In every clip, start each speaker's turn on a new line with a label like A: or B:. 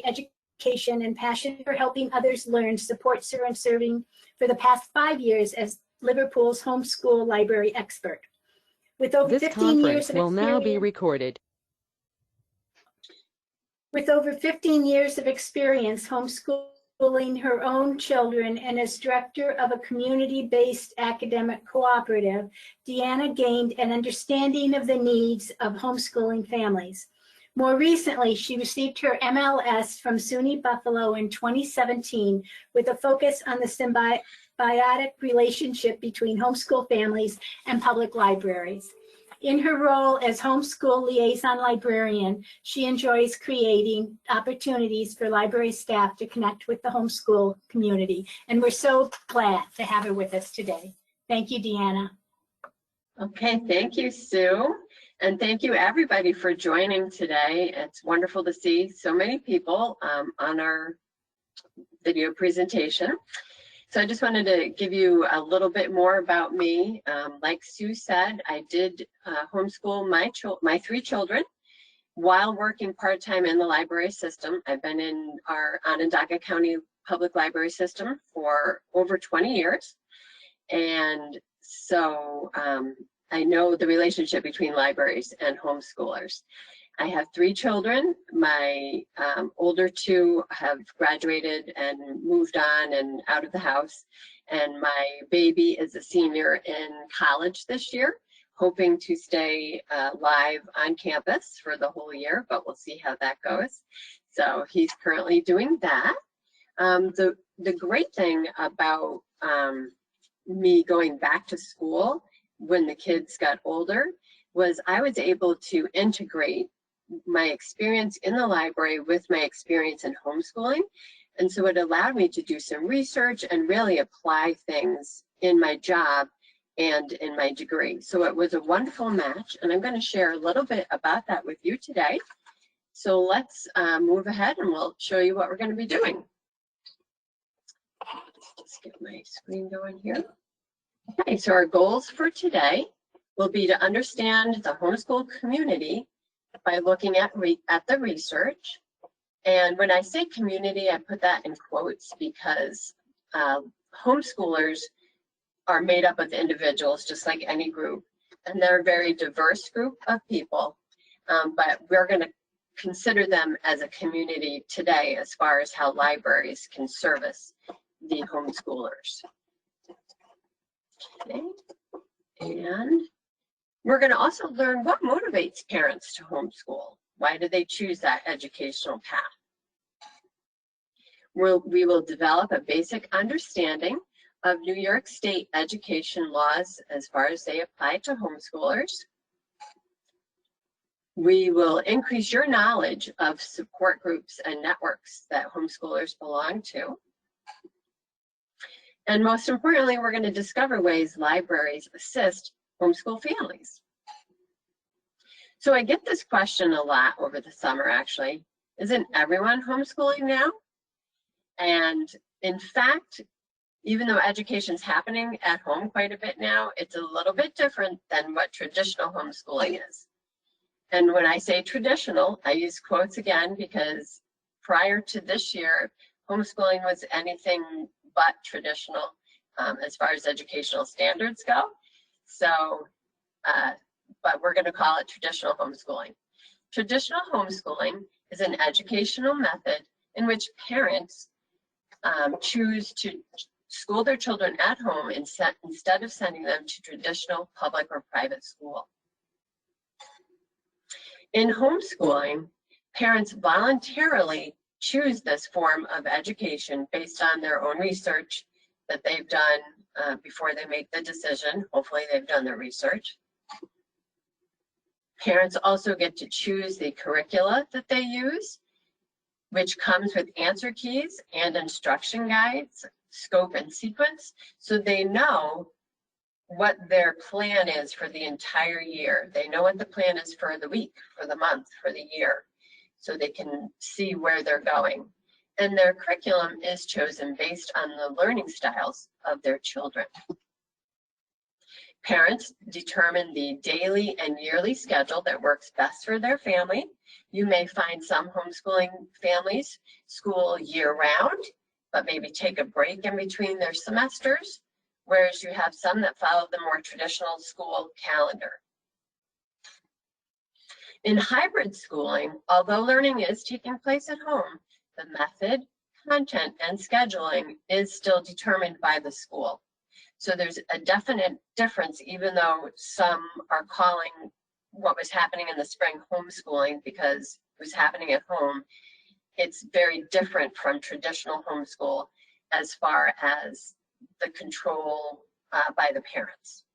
A: education and passion for helping others learn supports her in serving for the past 5 years as Liverpool's homeschool library expert. With over 15 years of
B: will now be recorded.
A: With over 15 years of experience homeschooling her own children and as director of a community-based academic cooperative, Deanna gained an understanding of the needs of homeschooling families. More recently, she received her MLS from SUNY Buffalo in 2017 with a focus on the symbiotic relationship between homeschool families and public libraries. In her role as Homeschool Liaison Librarian, she enjoys creating opportunities for library staff to connect with the homeschool community. And we're so glad to have her with us today. Thank you, Deanna.
C: Okay, thank you, Sue. And thank you everybody for joining today. It's wonderful to see so many people on our video presentation. So I just wanted to give you a little bit more about me. Like Sue said, I did homeschool my 3 children while working part-time in the library system. I've been in our Onondaga County Public Library system for over 20 years. And so I know the relationship between libraries and homeschoolers. I have 3 children. My older 2 have graduated and moved on and out of the house. And my baby is a senior in college this year, hoping to stay live on campus for the whole year, but we'll see how that goes. So he's currently doing that. The great thing about me going back to school when the kids got older was I was able to integrate my experience in the library with my experience in homeschooling. And so it allowed me to do some research and really apply things in my job and in my degree. So it was a wonderful match, and I'm going to share a little bit about that with you today. So let's move ahead and we'll show you what we're going to be doing. Let's just get my screen going here. Okay, so our goals for today will be to understand the homeschool community by looking at the research. And when I say community, I put that in quotes because homeschoolers are made up of individuals just like any group, and they're a very diverse group of people, but we're going to consider them as a community today as far as how libraries can service the homeschoolers. Okay. And we're going to also learn what motivates parents to homeschool. Why do they choose that educational path? We will develop a basic understanding of New York State education laws as far as they apply to homeschoolers. We will increase your knowledge of support groups and networks that homeschoolers belong to. And most importantly, we're going to discover ways libraries assist homeschool families. So I get this question a lot over the summer, actually. Isn't everyone homeschooling now? And in fact, even though education's happening at home quite a bit now, it's a little bit different than what traditional homeschooling is. And when I say traditional, I use quotes again because prior to this year, homeschooling was anything but traditional as far as educational standards go. So, but we're going to call it traditional homeschooling. Traditional homeschooling is an educational method in which parents choose to school their children at home instead of sending them to traditional public or private school. In homeschooling, parents voluntarily choose this form of education based on their own research that they've done before they make the decision. Hopefully they've done their research. Parents also get to choose the curricula that they use, which comes with answer keys and instruction guides, scope and sequence, so they know what their plan is for the entire year. They know what the plan is for the week, for the month, for the year, so they can see where they're going. And their curriculum is chosen based on the learning styles of their children. Parents determine the daily and yearly schedule that works best for their family. You may find some homeschooling families school year-round, but maybe take a break in between their semesters, whereas you have some that follow the more traditional school calendar. In hybrid schooling, although learning is taking place at home, the method, content, and scheduling is still determined by the school. So there's a definite difference, even though some are calling what was happening in the spring homeschooling because it was happening at home. It's very different from traditional homeschool as far as the control by the parents.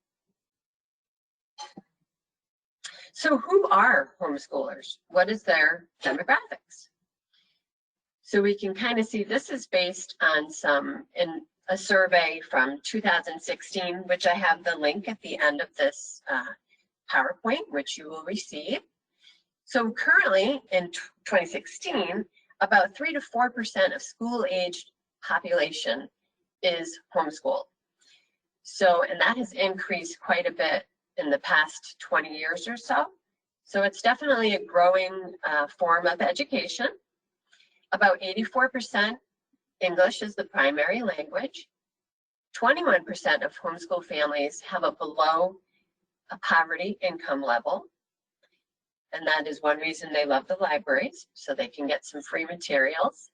C: So who are homeschoolers? What is their demographics? So we can kind of see this is based on a survey from 2016, which I have the link at the end of this PowerPoint, which you will receive. So currently in 2016, about 3 to 4% of school-aged population is homeschooled. So, and that has increased quite a bit in the past 20 years or so. So it's definitely a growing form of education. About 84% English is the primary language. 21% of homeschool families have a below a poverty income level. And that is one reason they love the libraries, so they can get some free materials.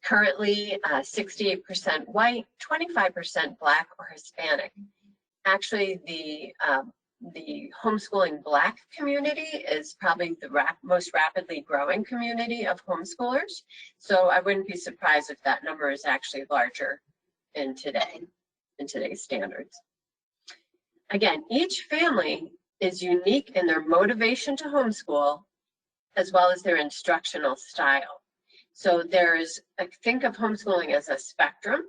C: Currently, 68% white, 25% Black or Hispanic. Actually, the homeschooling Black community is probably the most rapidly growing community of homeschoolers. So I wouldn't be surprised if that number is actually larger in today's standards. Again, each family is unique in their motivation to homeschool as well as their instructional style. So think of homeschooling as a spectrum.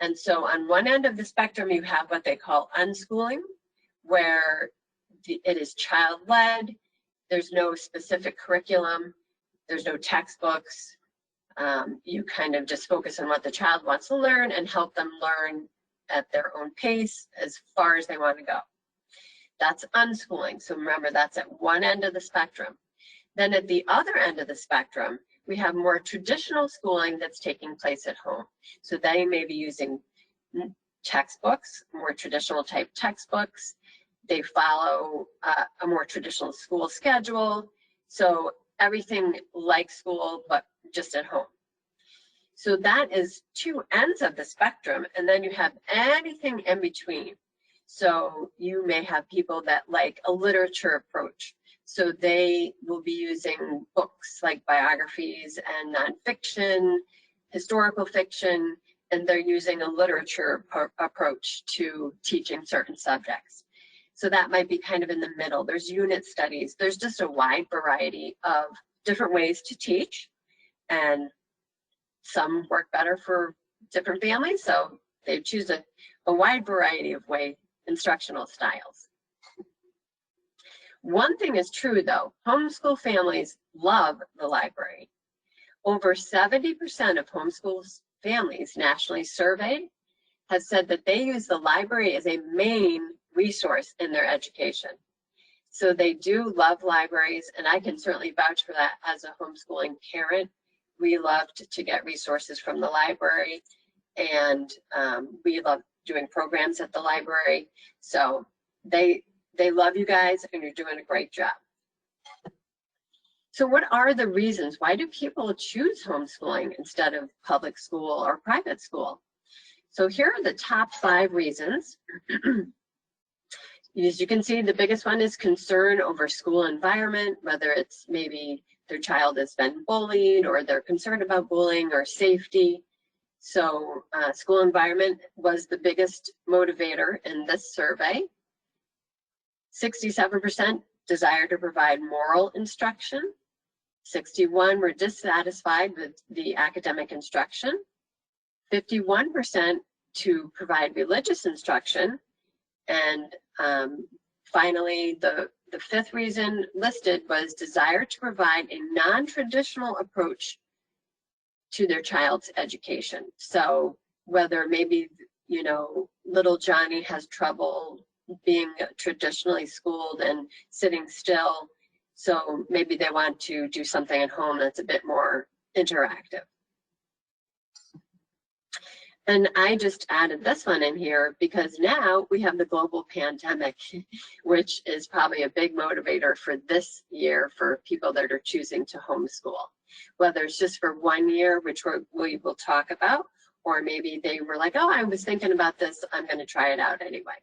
C: And so on one end of the spectrum, you have what they call unschooling, where it is child-led, there's no specific curriculum, there's no textbooks. You kind of just focus on what the child wants to learn and help them learn at their own pace as far as they want to go. That's unschooling. So remember, that's at one end of the spectrum. Then at the other end of the spectrum, we have more traditional schooling that's taking place at home. So they may be using textbooks, more traditional type textbooks. They follow a more traditional school schedule. So everything like school, but just at home. So that is two ends of the spectrum. And then you have anything in between. So you may have people that like a literature approach. So they will be using books like biographies and nonfiction, historical fiction, and they're using a literature approach to teaching certain subjects. So that might be kind of in the middle. There's unit studies. There's just a wide variety of different ways to teach, and some work better for different families. So they choose a wide variety of instructional styles. One thing is true though, homeschool families love the library. Over 70% of homeschool families nationally surveyed have said that they use the library as a main resource in their education. So they do love libraries, and I can certainly vouch for that as a homeschooling parent. We loved to get resources from the library, and we love doing programs at the library. So they love you guys, and you're doing a great job. So what are the reasons? Why do people choose homeschooling instead of public school or private school? So here are the top 5 reasons. As you can see, the biggest one is concern over school environment, whether it's maybe their child has been bullied or they're concerned about bullying or safety. So school environment was the biggest motivator in this survey. 67% desire to provide moral instruction. 61% were dissatisfied with the academic instruction. 51% to provide religious instruction. And finally, the 5th reason listed was desire to provide a non-traditional approach to their child's education. So whether maybe, little Johnny has trouble being traditionally schooled and sitting still. So maybe they want to do something at home that's a bit more interactive. And I just added this one in here because now we have the global pandemic, which is probably a big motivator for this year for people that are choosing to homeschool. Whether it's just for 1 year, which we will talk about, or maybe they were like, oh, I was thinking about this, I'm going to try it out anyway.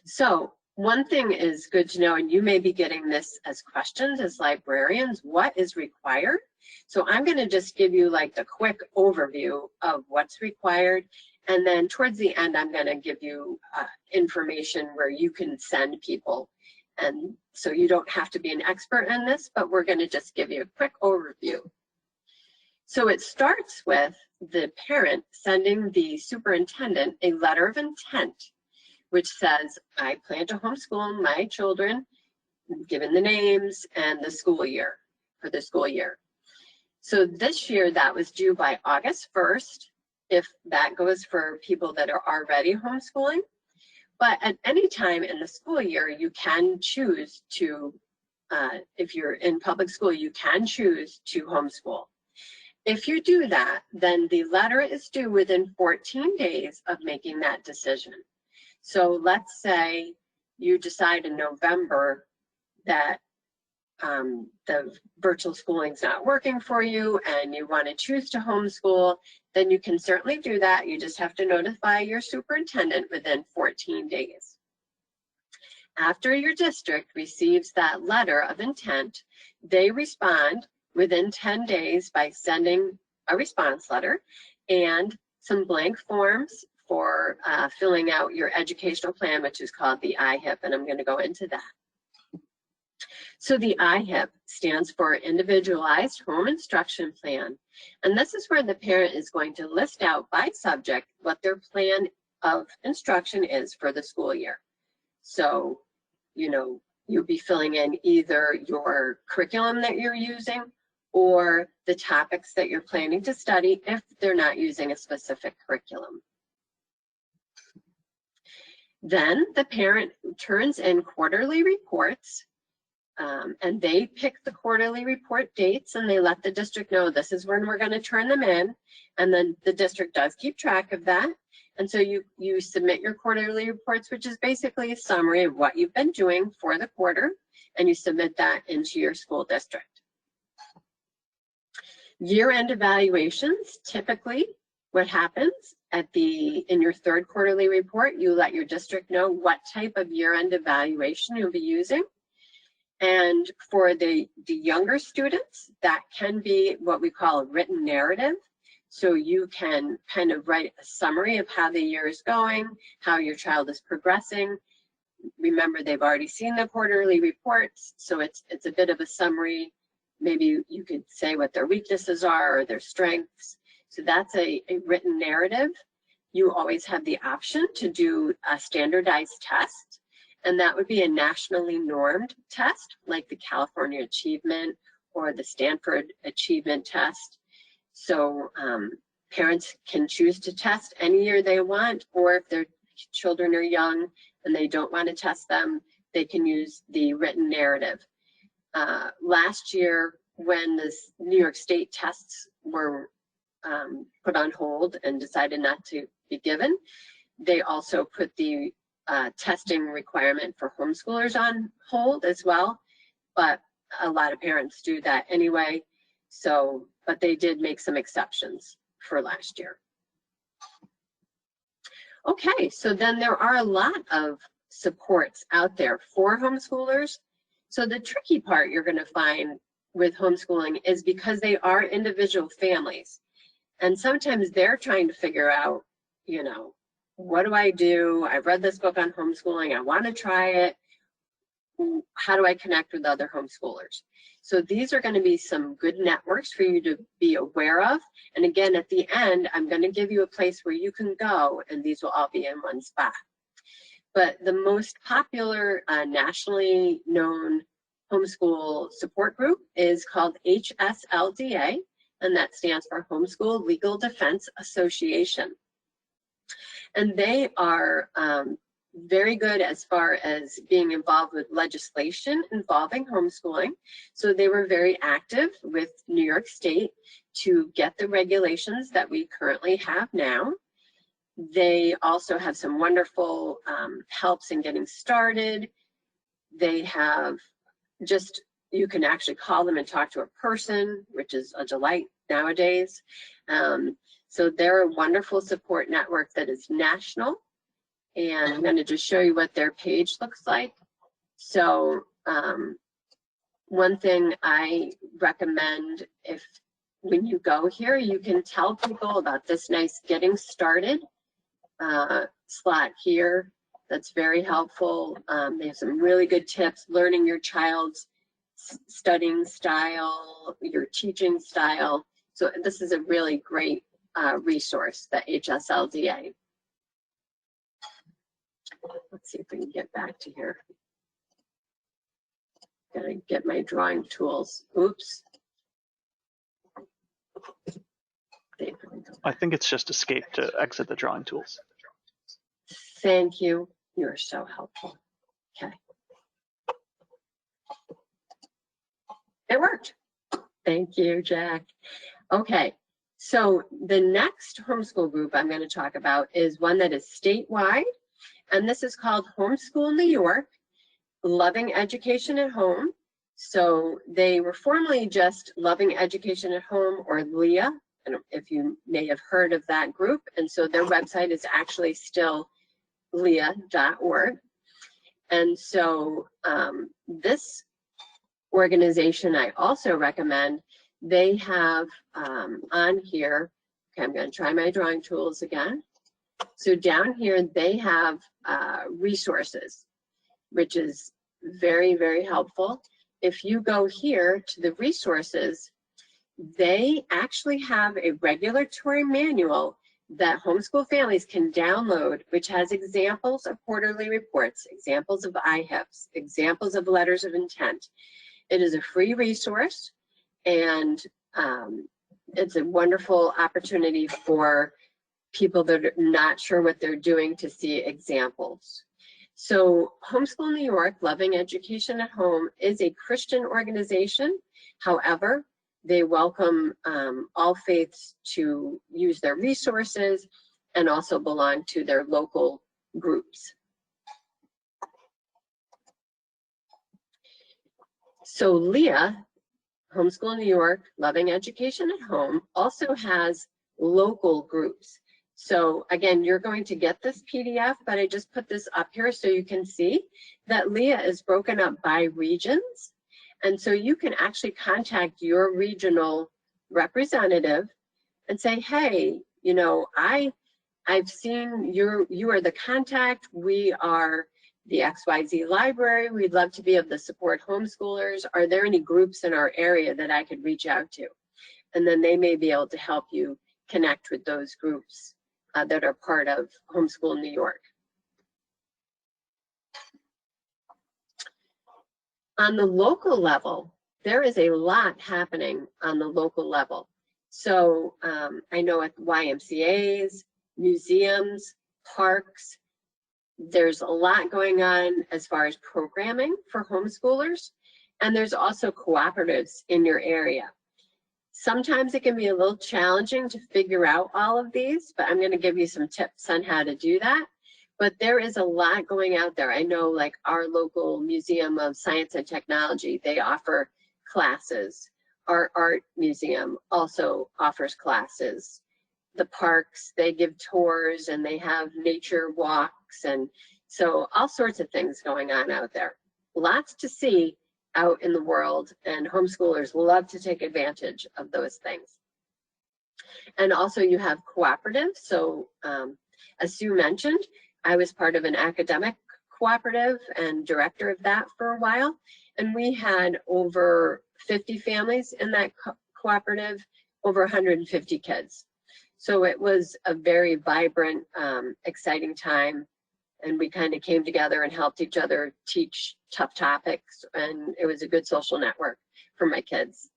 C: So one thing is good to know, and you may be getting this as questions as librarians, what is required? So I'm going to just give you like the quick overview of what's required. And then towards the end, I'm going to give you information where you can send people. And so you don't have to be an expert in this, but we're going to just give you a quick overview. So it starts with the parent sending the superintendent a letter of intent, which says, I plan to homeschool my children, given the names and the school year, for the school year. So this year that was due by August 1st, if that goes for people that are already homeschooling. But at any time in the school year, you can choose to, if you're in public school, you can choose to homeschool. If you do that, then the letter is due within 14 days of making that decision. So let's say you decide in November that the virtual schooling is not working for you and you want to choose to homeschool, then you can certainly do that. You just have to notify your superintendent within 14 days. After your district receives that letter of intent, they respond within 10 days by sending a response letter and some blank forms for filling out your educational plan, which is called the IHIP, and I'm going to go into that. So the IHIP stands for Individualized Home Instruction Plan, and this is where the parent is going to list out by subject what their plan of instruction is for the school year. So, you know, you'll be filling in either your curriculum that you're using or the topics that you're planning to study if they're not using a specific curriculum. Then the parent turns in quarterly reports, and they pick the quarterly report dates and they let the district know this is when we're going to turn them in. And then the district does keep track of that. And so you submit your quarterly reports, which is basically a summary of what you've been doing for the quarter, and you submit that into your school district. Year-end evaluations, typically what happens in your third quarterly report, you let your district know what type of year-end evaluation you'll be using. And for the younger students, that can be what we call a written narrative. So you can kind of write a summary of how the year is going, how your child is progressing. Remember, they've already seen the quarterly reports, so it's a bit of a summary. Maybe you could say what their weaknesses are or their strengths. So that's a written narrative. You always have the option to do a standardized test, and that would be a nationally normed test like the California Achievement or the Stanford Achievement Test. So parents can choose to test any year they want, or if their children are young and they don't want to test them, they can use the written narrative. Last year, when the New York State tests were put on hold and decided not to be given, they also put the testing requirement for homeschoolers on hold as well, but a lot of parents do that anyway. So, but they did make some exceptions for last year. Okay, so then there are a lot of supports out there for homeschoolers. So the tricky part you're going to find with homeschooling is because they are individual families. And sometimes they're trying to figure out, you know, what do I do? I've read this book on homeschooling. I want to try it. How do I connect with other homeschoolers? So these are going to be some good networks for you to be aware of. And again, at the end, I'm going to give you a place where you can go, and these will all be in one spot. But the most popular nationally known homeschool support group is called HSLDA, and that stands for Homeschool Legal Defense Association. And they are very good as far as being involved with legislation involving homeschooling. So they were very active with New York State to get the regulations that we currently have now. They also have some wonderful helps in getting started. They have just, you can actually call them and talk to a person, which is a delight nowadays. So they're a wonderful support network that is national. And I'm going to just show you what their page looks like. So one thing I recommend, when you go here, you can tell people about this nice getting started slot here. That's very helpful. They have some really good tips, learning your child's studying style, your teaching style. So this is a really great resource, the HSLDA. Let's see if we can get back to here. Gotta get my drawing tools. Oops.
B: I think it's just escape to exit the drawing tools.
C: Thank you. You're so helpful. Okay. It worked. Thank you, Jack. Okay. So the next homeschool group I'm going to talk about is one that is statewide, and this is called Homeschool New York, Loving Education at Home. So they were formerly just Loving Education at Home, or LEA, and if you may have heard of that group. And so their website is actually still lea.org. And so this organization I also recommend, they have on here, okay, I'm going to try my drawing tools again. So down here they have resources, which is very, very helpful. If you go here to the resources, they actually have a regulatory manual that homeschool families can download, which has examples of quarterly reports, examples of IHIPs, examples of letters of intent. It is a free resource, and it's a wonderful opportunity for people that are not sure what they're doing to see examples. So Homeschool New York, Loving Education at Home, is a Christian organization. However, they welcome all faiths to use their resources and also belong to their local groups. So LEA, Homeschool New York, Loving Education at Home, also has local groups. So again, you're going to get this PDF, but I just put this up here so you can see that LEA is broken up by regions. And so you can actually contact your regional representative and say, hey, you know, I've seen you are the contact. We are the XYZ library. We'd love to be able to support homeschoolers. Are there any groups in our area that I could reach out to? And then they may be able to help you connect with those groups that are part of Homeschool New York. On the local level, there is a lot happening on the local level. So I know at YMCAs, museums, parks, there's a lot going on as far as programming for homeschoolers, and there's also cooperatives in your area. Sometimes it can be a little challenging to figure out all of these, but I'm going to give you some tips on how to do that. But there is a lot going out there. I know, like our local Museum of Science and Technology, they offer classes. Our art museum also offers classes. The parks, they give tours and they have nature walks, and so all sorts of things going on out there. Lots to see out in the world, and homeschoolers love to take advantage of those things. And also you have cooperatives. So as Sue mentioned, I was part of an academic cooperative and director of that for a while, and we had over 50 families in that cooperative, over 150 kids. So it was a very vibrant, exciting time, and we kind of came together and helped each other teach tough topics, and it was a good social network for my kids.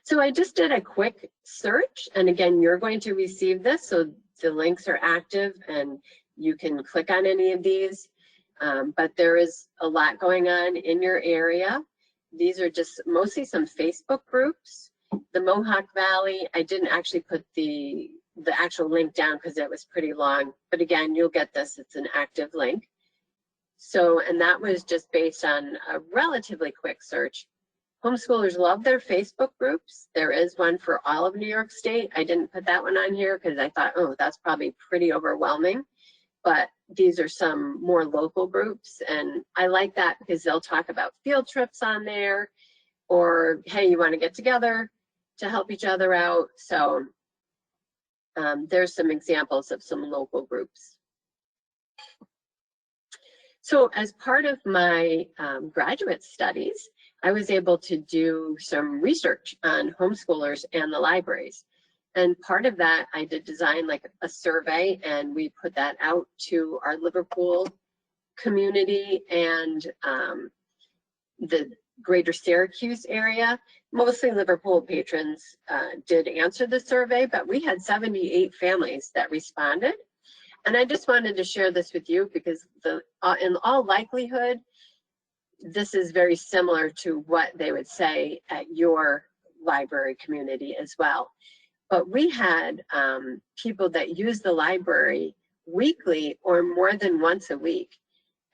C: So I just did a quick search, and again, you're going to receive this, so the links are active, and you can click on any of these, but there is a lot going on in your area. These are just mostly some Facebook groups. The Mohawk Valley, I didn't actually put the actual link down because it was pretty long, but again, you'll get this, it's an active link. So, and that was just based on a relatively quick search. Homeschoolers love their Facebook groups. There is one for all of New York State. I didn't put that one on here because I thought, oh, that's probably pretty overwhelming. But these are some more local groups, and I like that because they'll talk about field trips on there, or hey, you want to get together to help each other out. So there's some examples of some local groups. So as part of my graduate studies, I was able to do some research on homeschoolers and the libraries. And part of that, I did design like a survey, and we put that out to our Liverpool community and the greater Syracuse area. Mostly Liverpool patrons did answer the survey, but we had 78 families that responded. And I just wanted to share this with you because in all likelihood, this is very similar to what they would say at your library community as well. But we had people that use the library weekly or more than once a week.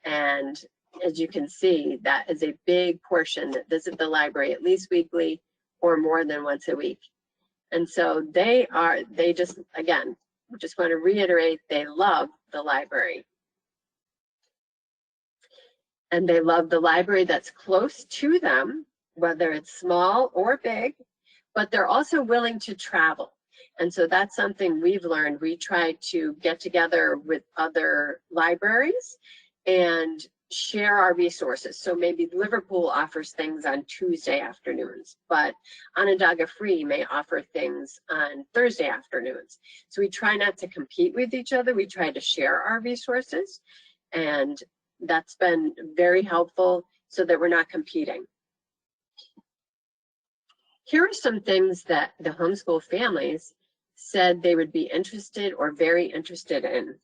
C: And as you can see, that is a big portion that visit the library at least weekly or more than once a week. And so they just, again, just want to reiterate, they love the library. And they love the library that's close to them, whether it's small or big, but they're also willing to travel. And so that's something we've learned. We try to get together with other libraries and share our resources. So maybe Liverpool offers things on Tuesday afternoons, but Onondaga Free may offer things on Thursday afternoons. So we try not to compete with each other. We try to share our resources, and that's been very helpful so that we're not competing. Here are some things that the homeschool families said they would be interested or very interested in.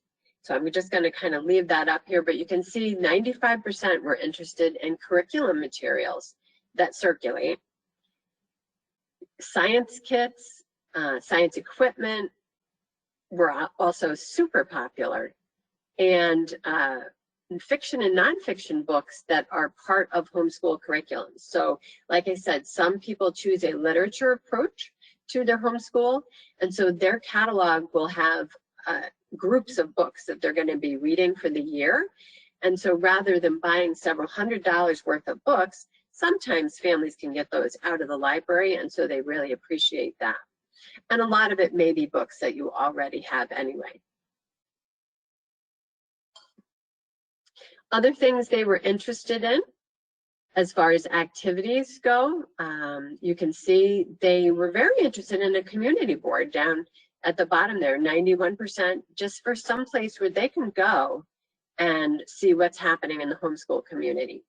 C: So I'm just going to kind of leave that up here, but you can see 95% were interested in curriculum materials that circulate. Science kits, science equipment were also super popular. And fiction and nonfiction books that are part of homeschool curriculums. So like I said, some people choose a literature approach to their homeschool, and so their catalog will have groups of books that they're going to be reading for the year. And so rather than buying several $100s worth of books, sometimes families can get those out of the library, and so they really appreciate that. And a lot of it may be books that you already have anyway. Other things they were interested in as far as activities go, you can see they were very interested in a community board down at the bottom there, 91%, just for some place where they can go and see what's happening in the homeschool community.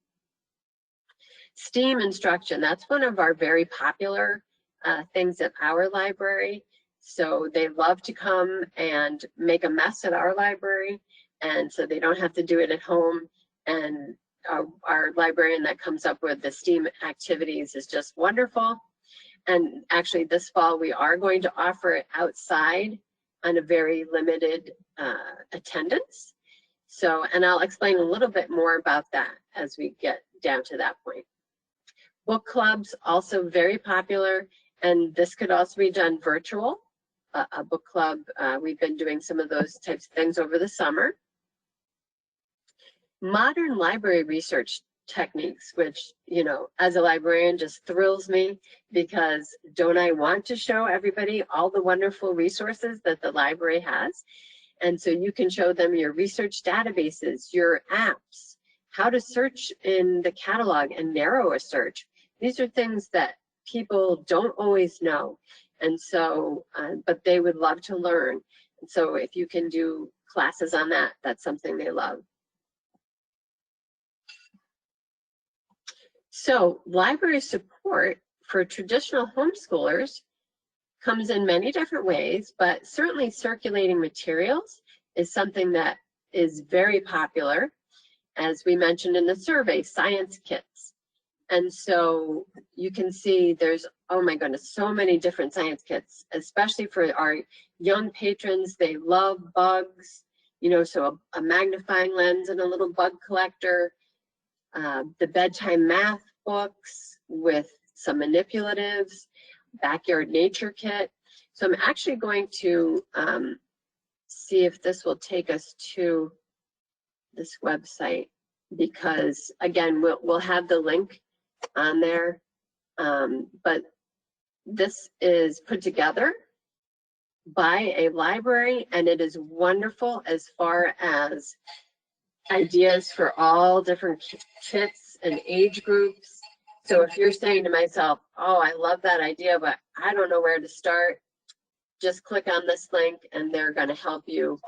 C: STEAM instruction, that's one of our very popular things at our library. So they love to come and make a mess at our library, and so they don't have to do it at home. And our librarian that comes up with the STEAM activities is just wonderful. And actually this fall we are going to offer it outside on a very limited attendance. So, and I'll explain a little bit more about that as we get down to that point. Book clubs, also very popular, and this could also be done virtual. A book club, we've been doing some of those types of things over the summer. Modern library research techniques, which, you know, as a librarian just thrills me, because don't I want to show everybody all the wonderful resources that the library has? And so you can show them your research databases, your apps, how to search in the catalog and narrow a search. These are things that people don't always know. And so, but they would love to learn. And so if you can do classes on that, that's something they love. So library support for traditional homeschoolers comes in many different ways, but certainly circulating materials is something that is very popular, as we mentioned in the survey, science kits. And so you can see there's, oh my goodness, so many different science kits, especially for our young patrons. They love bugs, you know, so a magnifying lens and a little bug collector, the bedtime math books with some manipulatives, backyard nature kit. So I'm actually going to see if this will take us to this website, because again, we'll have the link on there, but this is put together by a library, and it is wonderful as far as ideas for all different kits and age groups. So if you're saying to myself, oh, I love that idea, but I don't know where to start, just click on this link and they're going to help you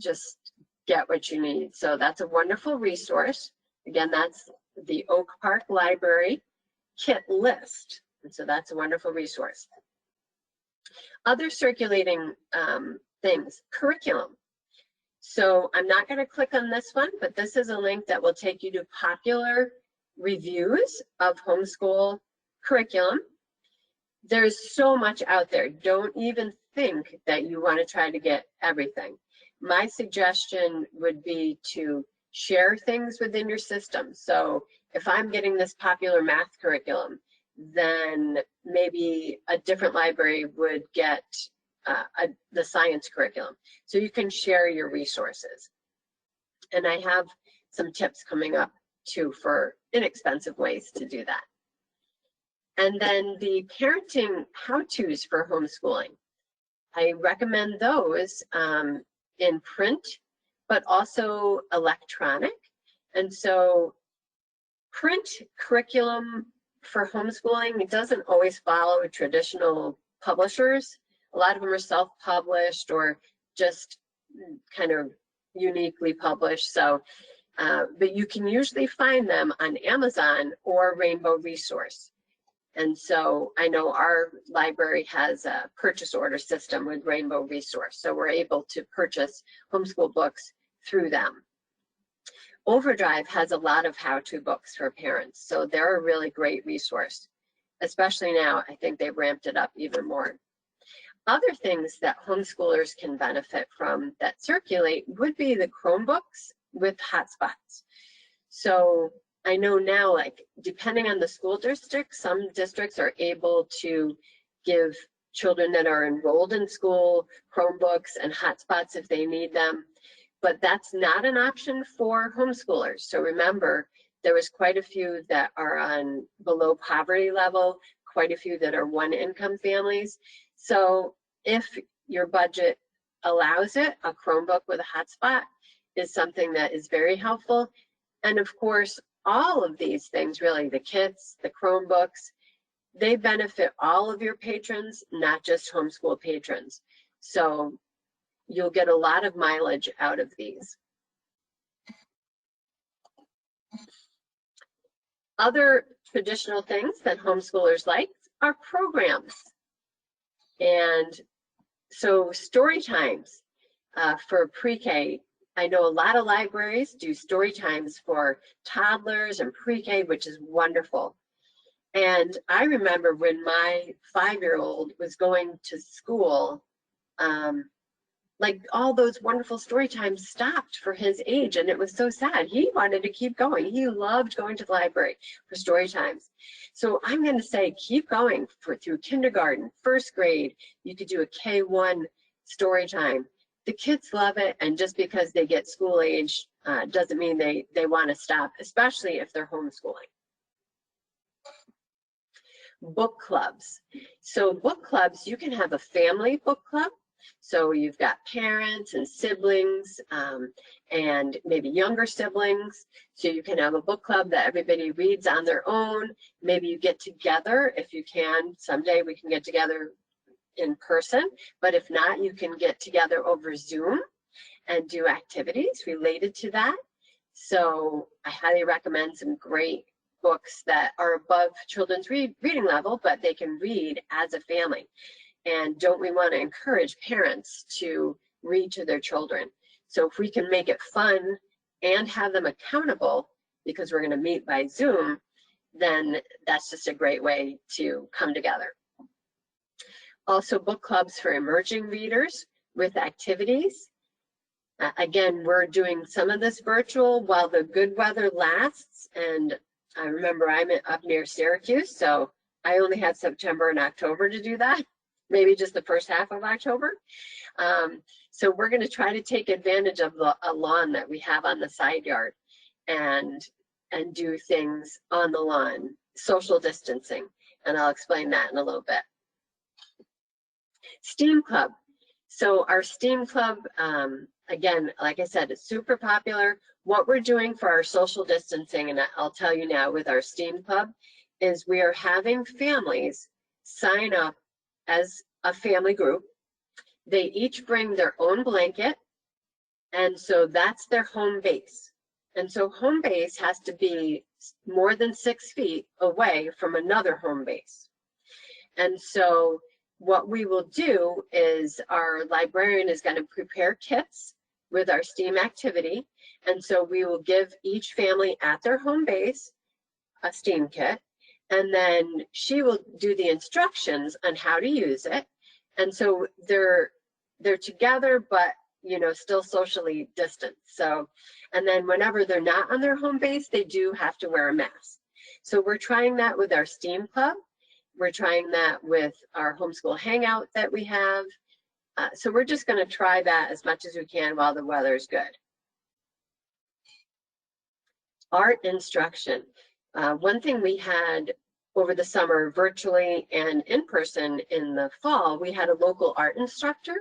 C: just get what you need. So that's a wonderful resource. Again, that's the Oak Park Library kit list. And so that's a wonderful resource. Other circulating things, curriculum. So I'm not going to click on this one, but this is a link that will take you to popular reviews of homeschool curriculum. There's so much out there. Don't even think that you want to try to get everything. My suggestion would be to share things within your system. So if I'm getting this popular math curriculum, then maybe a different library would get the science curriculum. So you can share your resources. And I have some tips coming up too for inexpensive ways to do that. And then the parenting how-tos for homeschooling. I recommend those in print, but also electronic. And so print curriculum for homeschooling, it doesn't always follow traditional publishers. A lot of them are self-published or just kind of uniquely published. So, but you can usually find them on Amazon or Rainbow Resource. And so I know our library has a purchase order system with Rainbow Resource. So we're able to purchase homeschool books through them. Overdrive has a lot of how-to books for parents. So they're a really great resource, especially now. I think they've ramped it up even more. Other things that homeschoolers can benefit from that circulate would be the Chromebooks with hotspots. So I know now, like, depending on the school district, some districts are able to give children that are enrolled in school Chromebooks and hotspots if they need them, but that's not an option for homeschoolers. So remember, there was quite a few that are on below poverty level, quite a few that are one-income families. So if your budget allows it, a Chromebook with a hotspot is something that is very helpful. And of course, all of these things, really, the kits, the Chromebooks, they benefit all of your patrons, not just homeschool patrons. So you'll get a lot of mileage out of these. Other traditional things that homeschoolers like are programs. And so story times for pre-K. I know a lot of libraries do story times for toddlers and pre-K, which is wonderful. And I remember when my 5-year-old was going to school, like all those wonderful story times stopped for his age, and it was so sad. He wanted to keep going. He loved going to the library for story times. So I'm going to say keep going through kindergarten, first grade. You could do a K1 story time. The kids love it, and just because they get school age doesn't mean they want to stop, especially if they're homeschooling. Book clubs. So book clubs, you can have a family book club. So you've got parents and siblings and maybe younger siblings. So you can have a book club that everybody reads on their own. Maybe you get together if you can. Someday we can get together in person, but if not, you can get together over Zoom and do activities related to that. So I highly recommend some great books that are above children's reading level, but they can read as a family. And don't we want to encourage parents to read to their children? So if we can make it fun and have them accountable, because we're going to meet by Zoom, then that's just a great way to come together. Also, book clubs for emerging readers with activities. Again, we're doing some of this virtual while the good weather lasts. And I remember I'm up near Syracuse, so I only had September and October to do that, maybe just the first half of October. So we're going to try to take advantage of a lawn that we have on the side yard and do things on the lawn, social distancing. And I'll explain that in a little bit. STEAM Club. So our STEAM Club, again, like I said, it's super popular. What we're doing for our social distancing, and I'll tell you now with our STEAM Club, is we are having families sign up as a family group. They each bring their own blanket, and so that's their home base. And so home base has to be more than 6 feet away from another home base. And so what we will do is our librarian is going to prepare kits with our STEAM activity. And so we will give each family at their home base a STEAM kit. And then she will do the instructions on how to use it. And so they're together, but still socially distant. So, and then whenever they're not on their home base, they do have to wear a mask. So we're trying that with our STEAM Club. We're trying that with our homeschool hangout that we have. So we're just going to try that as much as we can while the weather is good. Art instruction. One thing we had over the summer, virtually and in person in the fall, we had a local art instructor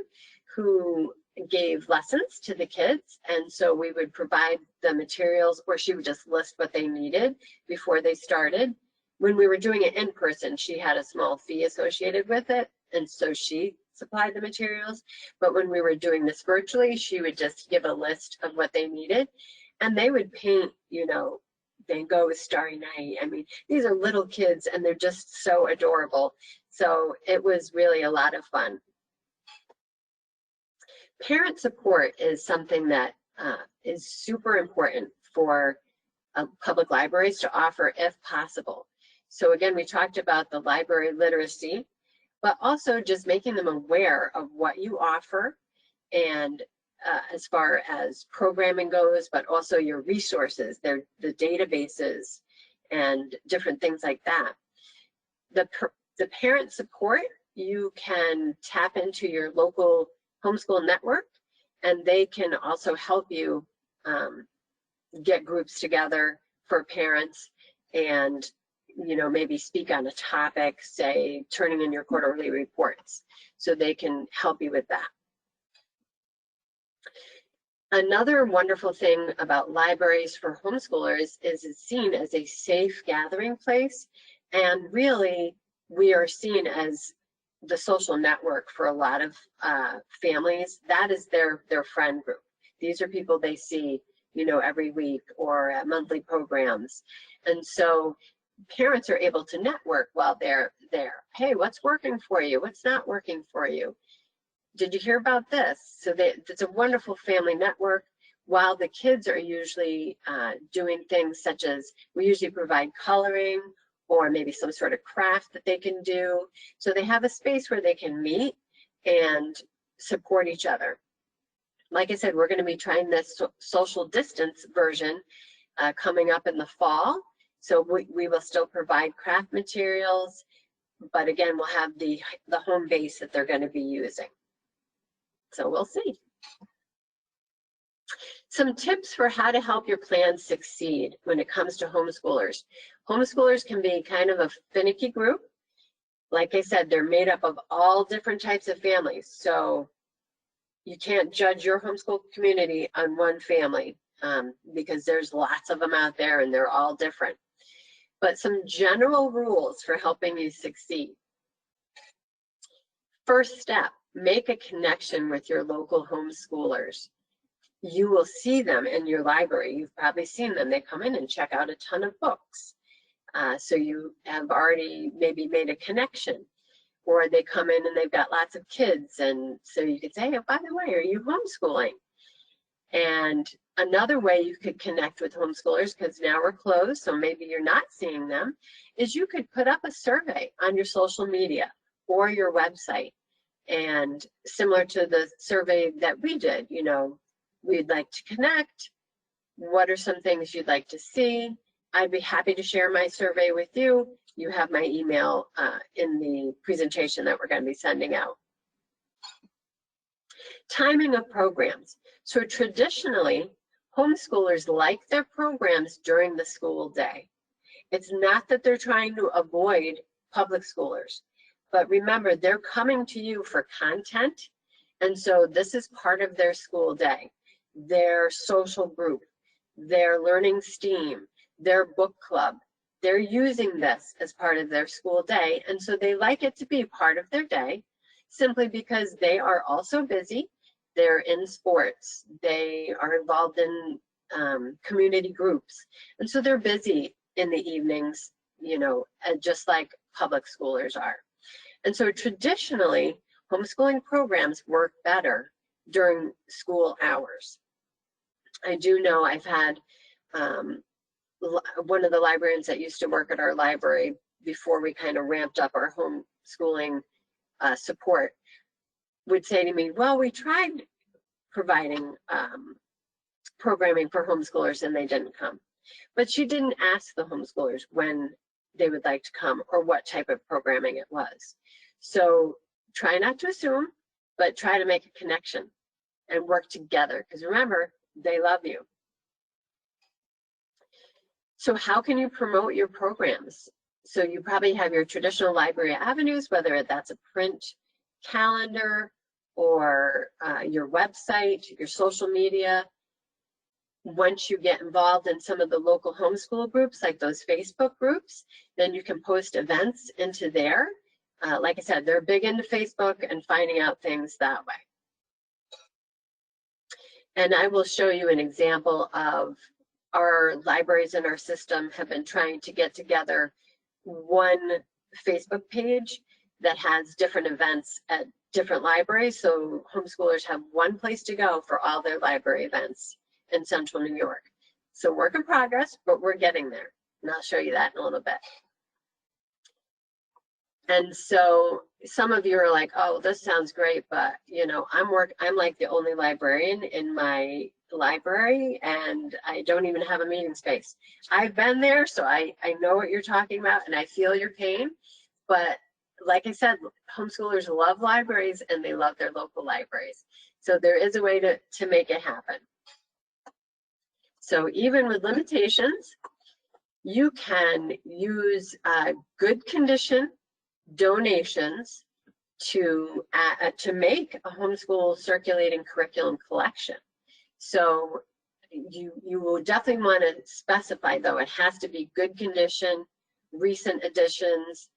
C: who gave lessons to the kids. And so we would provide the materials, or she would just list what they needed before they started. When we were doing it in person, she had a small fee associated with it. And so she supplied the materials. But when we were doing this virtually, she would just give a list of what they needed. And they would paint, Van Gogh's Starry Night. I mean, these are little kids and they're just so adorable. So it was really a lot of fun. Parent support is something that is super important for public libraries to offer if possible. So again, we talked about the library literacy, but also just making them aware of what you offer, and as far as programming goes, but also your resources, the databases and different things like that. The parent support, you can tap into your local homeschool network, and they can also help you get groups together for parents and maybe speak on a topic, say turning in your quarterly reports, so they can help you with that. Another wonderful thing about libraries for homeschoolers is it's seen as a safe gathering place, and really we are seen as the social network for a lot of families. That is their friend group. These are people they see every week or at monthly programs. And so parents are able to network while they're there. Hey, what's working for you? What's not working for you? Did you hear about this? So it's a wonderful family network, while the kids are usually doing things such as, we usually provide coloring or maybe some sort of craft that they can do. So they have a space where they can meet and support each other. Like I said, we're going to be trying this social distance version coming up in the fall. So we will still provide craft materials, but again, we'll have the home base that they're going to be using. So we'll see. Some tips for how to help your plans succeed when it comes to homeschoolers. Homeschoolers can be kind of a finicky group. Like I said, they're made up of all different types of families. So you can't judge your homeschool community on one family because there's lots of them out there and they're all different. But some general rules for helping you succeed. First step, make a connection with your local homeschoolers. You will see them in your library. You've probably seen them. They come in and check out a ton of books. So you have already maybe made a connection. Or they come in and they've got lots of kids. And so you could say, oh, by the way, are you homeschooling? And another way you could connect with homeschoolers, because now we're closed, so maybe you're not seeing them, is you could put up a survey on your social media or your website. And similar to the survey that we did, you know, we'd like to connect. What are some things you'd like to see? I'd be happy to share my survey with you. You have my email in the presentation that we're going to be sending out. Timing of programs. So traditionally, homeschoolers like their programs during the school day. It's not that they're trying to avoid public schoolers, but remember, they're coming to you for content, and so this is part of their school day, their social group, their learning STEAM, their book club. They're using this as part of their school day, and so they like it to be part of their day simply because they are also busy. They're in sports, they are involved in community groups, and so they're busy in the evenings, you know, just like public schoolers are. And so traditionally, homeschooling programs work better during school hours. I do know I've had one of the librarians that used to work at our library before we kind of ramped up our homeschooling support would say to me, well, we tried providing programming for homeschoolers and they didn't come. But she didn't ask the homeschoolers when they would like to come or what type of programming it was. So try not to assume, but try to make a connection and work together, because remember, they love you. So how can you promote your programs? So you probably have your traditional library avenues, whether that's a print calendar or your website, your social media. Once you get involved in some of the local homeschool groups, like those Facebook groups, then you can post events into there. Like I said, they're big into Facebook and finding out things that way. And I will show you an example of our libraries in our system have been trying to get together one Facebook page that has different events at different libraries. So homeschoolers have one place to go for all their library events in Central New York. So work in progress, but we're getting there. And I'll show you that in a little bit. And so some of you are like, oh, this sounds great, but you know, I'm like the only librarian in my library and I don't even have a meeting space. I've been there, so I know what you're talking about and I feel your pain. But like I said, homeschoolers love libraries and they love their local libraries. So there is a way to make it happen. So even with limitations, you can use good condition donations to make a homeschool circulating curriculum collection. So you will definitely want to specify, though, it has to be good condition, recent editions.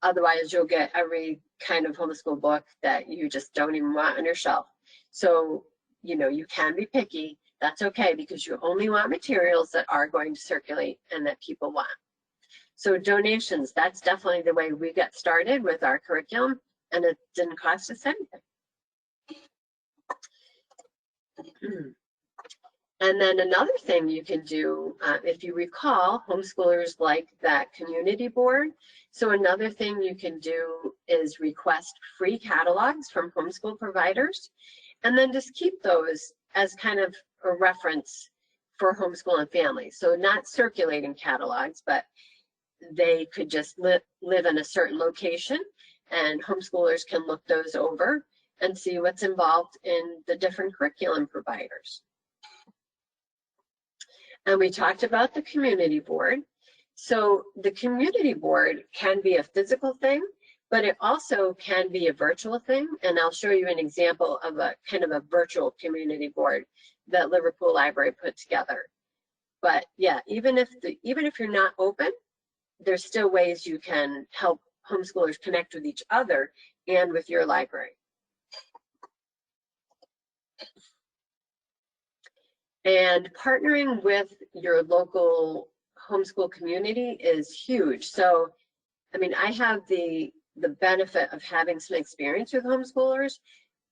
C: Otherwise, you'll get every kind of homeschool book that you just don't even want on your shelf. So, you know, you can be picky. That's okay, because you only want materials that are going to circulate and that people want. So donations, that's definitely the way we got started with our curriculum, and it didn't cost us anything. And then another thing you can do, if you recall, homeschoolers like that community board. So another thing you can do is request free catalogs from homeschool providers, and then just keep those as kind of a reference for homeschool and families. So not circulating catalogs, but they could just live in a certain location and homeschoolers can look those over and see what's involved in the different curriculum providers. And we talked about the community board. So the community board can be a physical thing, but it also can be a virtual thing. And I'll show you an example of a kind of a virtual community board that Liverpool Library put together. But yeah, even if you're not open, there's still ways you can help homeschoolers connect with each other and with your library. And partnering with your local homeschool community is huge. So, I mean, I have the benefit of having some experience with homeschoolers,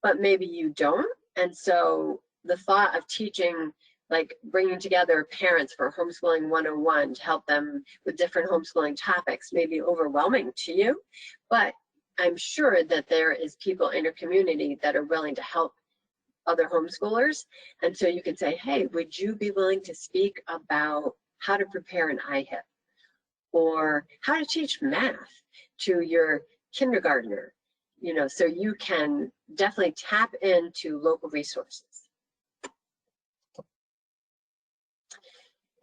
C: but maybe you don't. And so the thought of teaching, like bringing together parents for Homeschooling 101 to help them with different homeschooling topics may be overwhelming to you, but I'm sure that there is people in your community that are willing to help other homeschoolers. And so you can say, hey, would you be willing to speak about how to prepare an IHIP or how to teach math to your kindergartner? You know, so you can definitely tap into local resources.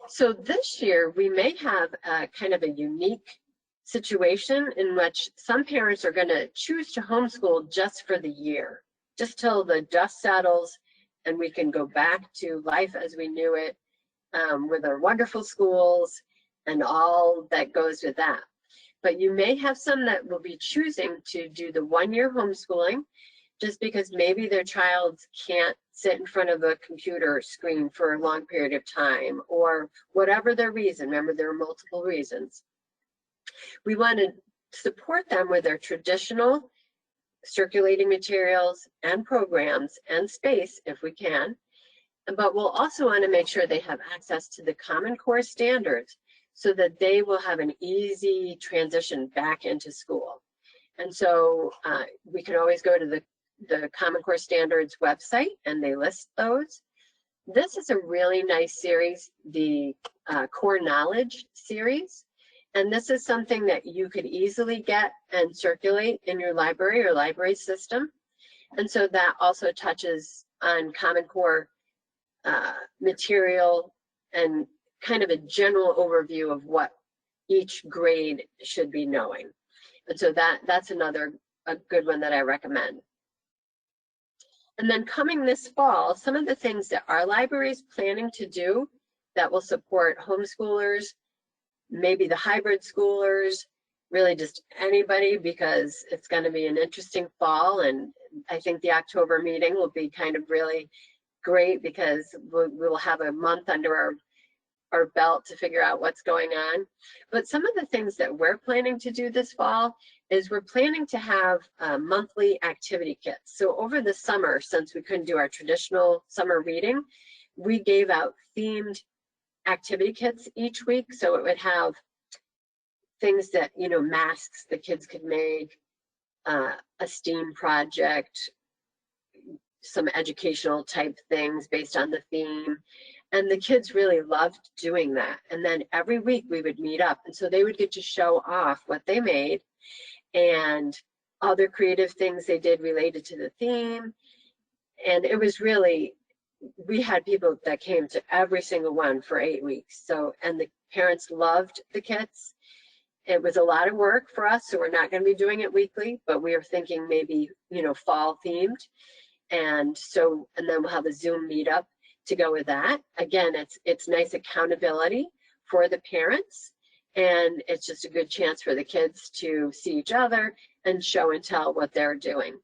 C: So this year we may have a kind of a unique situation in which some parents are going to choose to homeschool just for the year, just till the dust settles and we can go back to life as we knew it, with our wonderful schools and all that goes with that. But you may have some that will be choosing to do the one-year homeschooling just because maybe their child can't sit in front of a computer screen for a long period of time, or whatever their reason. Remember, there are multiple reasons. We want to support them with their traditional circulating materials and programs and space if we can, but we'll also want to make sure they have access to the Common Core standards so that they will have an easy transition back into school. And so we can always go to the Common Core Standards website and they list those. This is a really nice series, the Core Knowledge series. And this is something that you could easily get and circulate in your library or library system. And so that also touches on Common Core material and kind of a general overview of what each grade should be knowing. And so that's another good one that I recommend. And then coming this fall, some of the things that our library is planning to do that will support homeschoolers, maybe the hybrid schoolers, really just anybody, because it's going to be an interesting fall. And I think the October meeting will be kind of really great because we will have a month under our belt to figure out what's going on. But some of the things that we're planning to do this fall is we're planning to have monthly activity kits. So over the summer, since we couldn't do our traditional summer reading, we gave out themed activity kits each week. So it would have things that, you know, masks the kids could make, a STEAM project, some educational type things based on the theme. And the kids really loved doing that. And then every week we would meet up. And so they would get to show off what they made and other creative things they did related to the theme. And it was really, we had people that came to every single one for 8 weeks. So, and the parents loved the kits. It was a lot of work for us, so we're not going to be doing it weekly, but we are thinking maybe, you know, fall themed. And so, and then we'll have a Zoom meetup to go with that. Again, it's nice accountability for the parents, and it's just a good chance for the kids to see each other and show and tell what they're doing.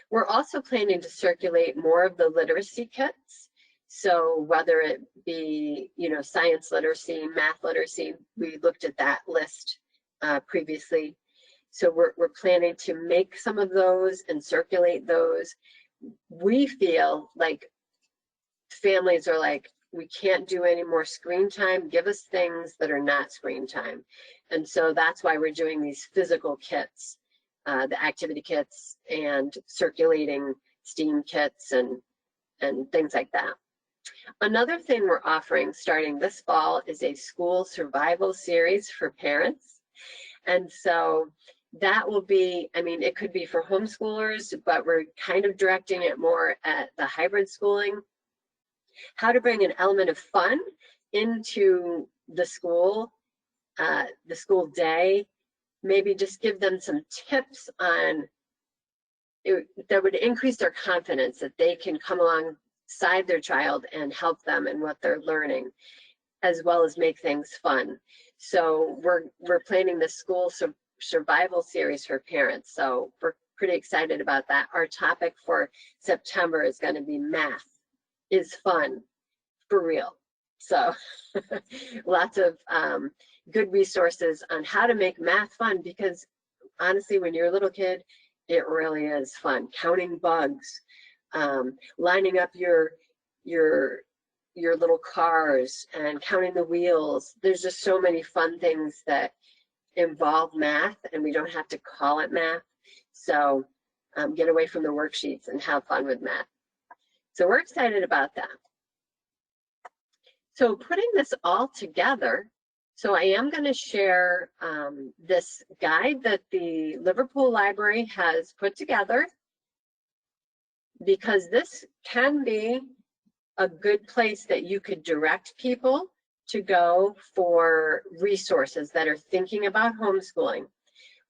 C: We're also planning to circulate more of the literacy kits. So whether it be, you know, science literacy, math literacy, we looked at that list previously. So we're planning to make some of those and circulate those. We feel like families are like, we can't do any more screen time. Give us things that are not screen time. And so that's why we're doing these physical kits, the activity kits and circulating STEAM kits and things like that. Another thing we're offering starting this fall is a school survival series for parents. And so that will be, I mean, it could be for homeschoolers, but we're kind of directing it more at the hybrid schooling. How to bring an element of fun into the school day, maybe just give them some tips on that would increase their confidence that they can come alongside their child and help them in what they're learning, as well as make things fun. So we're planning the school survival series for parents. So we're pretty excited about that. Our topic for September is going to be math is fun for real. So lots of good resources on how to make math fun, because honestly, when you're a little kid, it really is fun. Counting bugs, lining up your little cars and counting the wheels. There's just so many fun things that involve math, and we don't have to call it math. So get away from the worksheets and have fun with math. So we're excited about that. So putting this all together, so I am going to share this guide that the Liverpool Library has put together, because this can be a good place that you could direct people to go for resources that are thinking about homeschooling.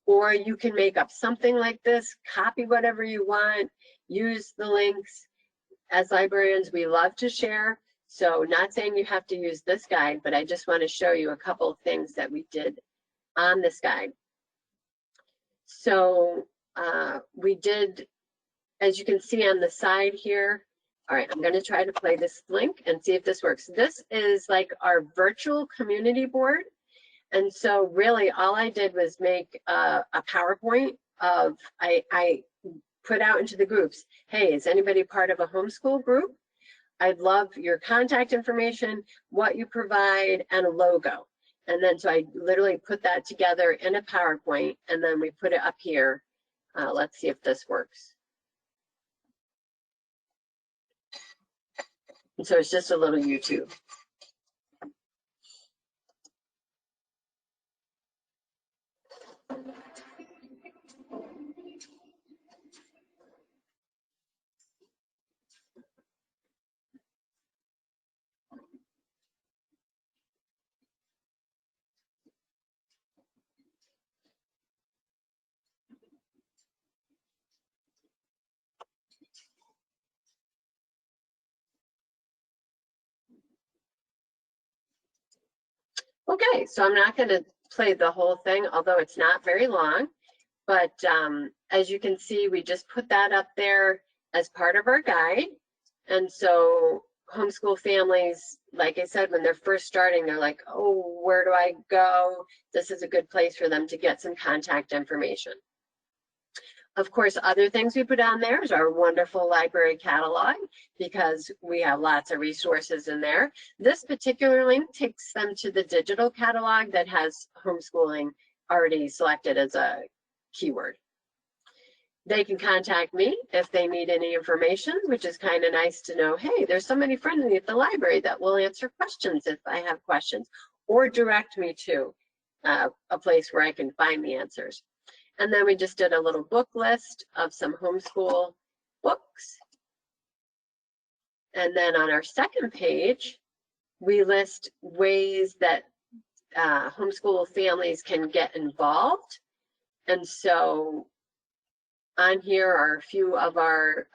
C: Or you can make up something like this, copy whatever you want, use the links. As librarians, we love to share. So not saying you have to use this guide, but I just want to show you a couple of things that we did on this guide. So we did, as you can see on the side here, all right, I'm going to try to play this link and see if this works. This is like our virtual community board. And so really all I did was make a PowerPoint of, I put out into the groups, hey, is anybody part of a homeschool group? I'd love your contact information, what you provide, and a logo. And then so I literally put that together in a PowerPoint, and then we put it up here. Let's see if this works. And so it's just a little YouTube. Okay, so I'm not going to play the whole thing, although it's not very long. But as you can see, we just put that up there as part of our guide. And so homeschool families, like I said, when they're first starting, they're like, oh, where do I go? This is a good place for them to get some contact information. Of course, other things we put on there is our wonderful library catalog, because we have lots of resources in there. This particular link takes them to the digital catalog that has homeschooling already selected as a keyword. They can contact me if they need any information, which is kind of nice to know, hey, there's somebody friendly at the library that will answer questions if I have questions, or direct me to a place where I can find the answers. And then we just did a little book list of some homeschool books. And then on our second page, we list ways that homeschool families can get involved. And so on here are a few of our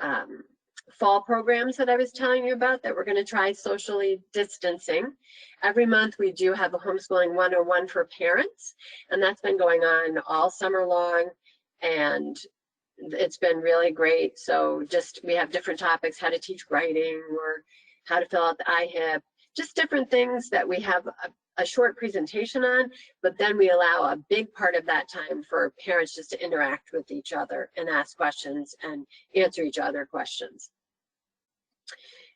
C: fall programs that I was telling you about that we're going to try socially distancing. Every month we do have a Homeschooling 101 for parents, and that's been going on all summer long, and it's been really great. So just we have different topics, how to teach writing or how to fill out the IHIP, just different things that we have a short presentation on, but then we allow a big part of that time for parents just to interact with each other and ask questions and answer each other questions.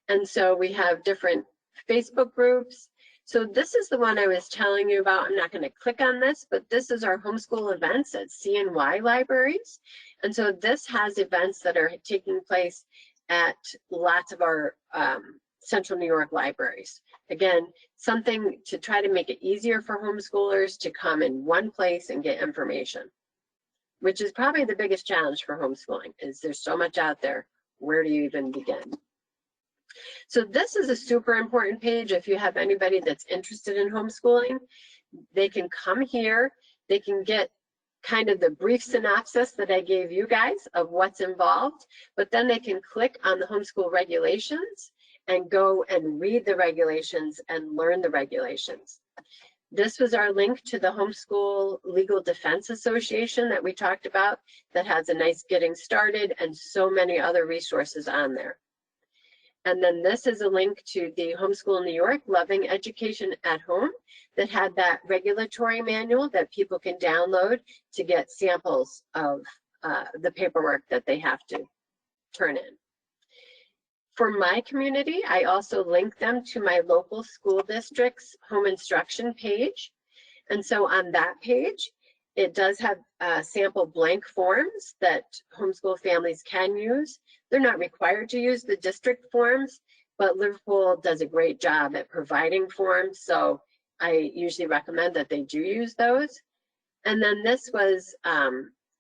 C: And so we have different Facebook groups. So this is the one I was telling you about. I'm not going to click on this, but this is our homeschool events at CNY libraries. And so this has events that are taking place at lots of our Central New York libraries. Again, something to try to make it easier for homeschoolers to come in one place and get information, which is probably the biggest challenge for homeschooling, is there's so much out there. Where do you even begin? So this is a super important page. If you have anybody that's interested in homeschooling, they can come here. They can get kind of the brief synopsis that I gave you guys of what's involved, but then they can click on the homeschool regulations and go and read the regulations and learn the regulations. This was our link to the Homeschool Legal Defense Association that we talked about, that has a nice getting started and so many other resources on there. And then this is a link to the Homeschool New York Loving Education at Home that had that regulatory manual that people can download to get samples of the paperwork that they have to turn in. For my community, I also link them to my local school district's home instruction page. And so on that page, it does have sample blank forms that homeschool families can use. They're not required to use the district forms, but Liverpool does a great job at providing forms. So I usually recommend that they do use those. And then this was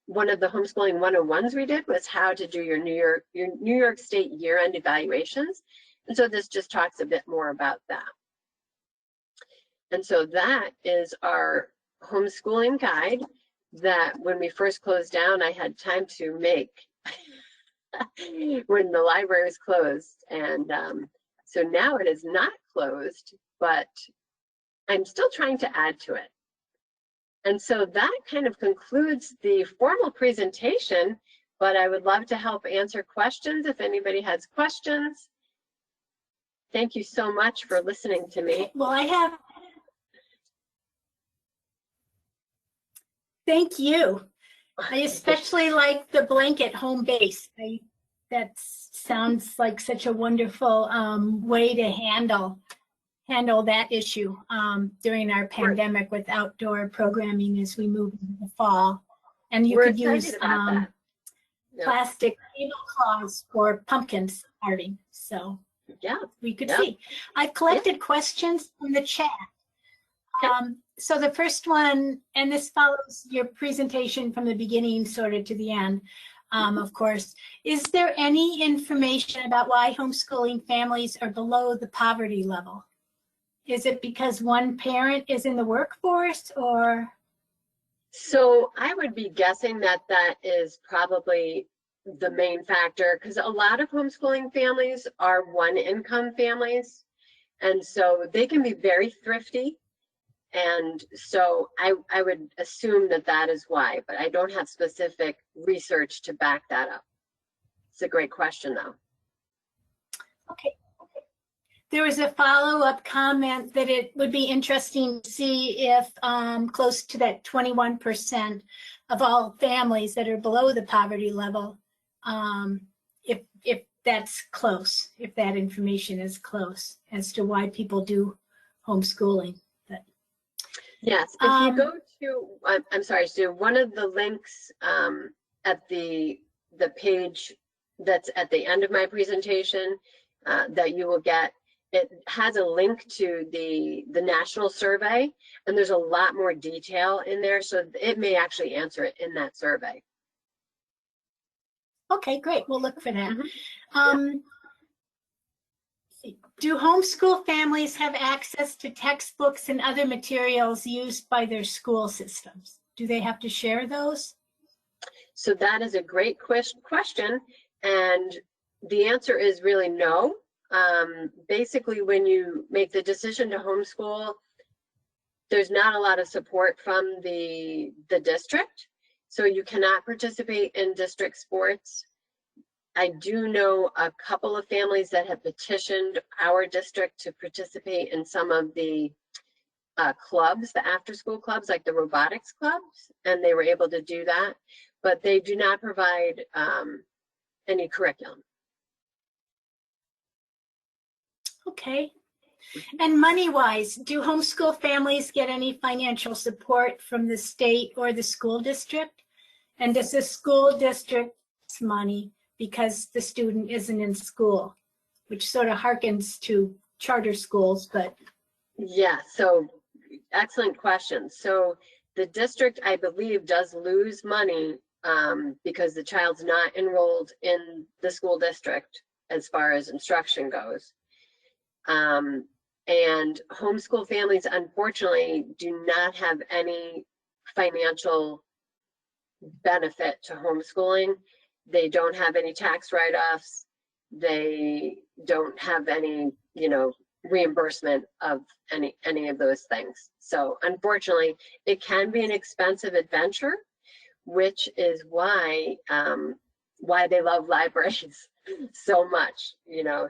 C: one of the homeschooling 101s we did, was how to do your New York State year-end evaluations. And so this just talks a bit more about that. And so that is our homeschooling guide that when we first closed down, I had time to make when the library was closed. And so now it is not closed, but I'm still trying to add to it. And so that kind of concludes the formal presentation, but I would love to help answer questions if anybody has questions. Thank you so much for listening to me.
A: Well, thank you. I especially like the blanket home base. That sounds like such a wonderful way to handle that issue during our pandemic with outdoor programming as we move into the fall. And you could use plastic tablecloths for pumpkins carving. So
C: yeah,
A: we could see. I've collected questions from the chat. So the first one, and this follows your presentation from the beginning sort of to the end, of course. Is there any information about why homeschooling families are below the poverty level? Is it because one parent is in the workforce, or?
C: So I would be guessing that that is probably the main factor, because a lot of homeschooling families are one income families. And so they can be very thrifty. And so I would assume that that is why, but I don't have specific research to back that up. It's a great question though.
A: Okay. There was a follow-up comment that it would be interesting to see if close to that 21% of all families that are below the poverty level, if that's close, if that information is close as to why people do homeschooling. But,
C: yes, if you go to, I'm sorry, Sue, one of the links at the page that's at the end of my presentation that you will get, it has a link to the national survey, and there's a lot more detail in there, so it may actually answer it in that survey.
A: Okay, great. We'll look for that. Do homeschool families have access to textbooks and other materials used by their school systems? Do they have to share those?
C: So that is a great question, and the answer is really no. Basically, when you make the decision to homeschool, there's not a lot of support from the district, so you cannot participate in district sports. I do know a couple of families that have petitioned our district to participate in some of the clubs, the after-school clubs, like the robotics clubs, and they were able to do that, but they do not provide any curriculum.
A: Okay. And money-wise, do homeschool families get any financial support from the state or the school district? And does the school district's money because the student isn't in school, which sort of harkens to charter schools, but.
C: Yeah, so excellent question. So the district, I believe, does lose money because the child's not enrolled in the school district as far as instruction goes. And homeschool families, unfortunately, do not have any financial benefit to homeschooling. They don't have any tax write-offs. They don't have any, reimbursement of any of those things. So unfortunately, it can be an expensive adventure, which is why they love libraries so much,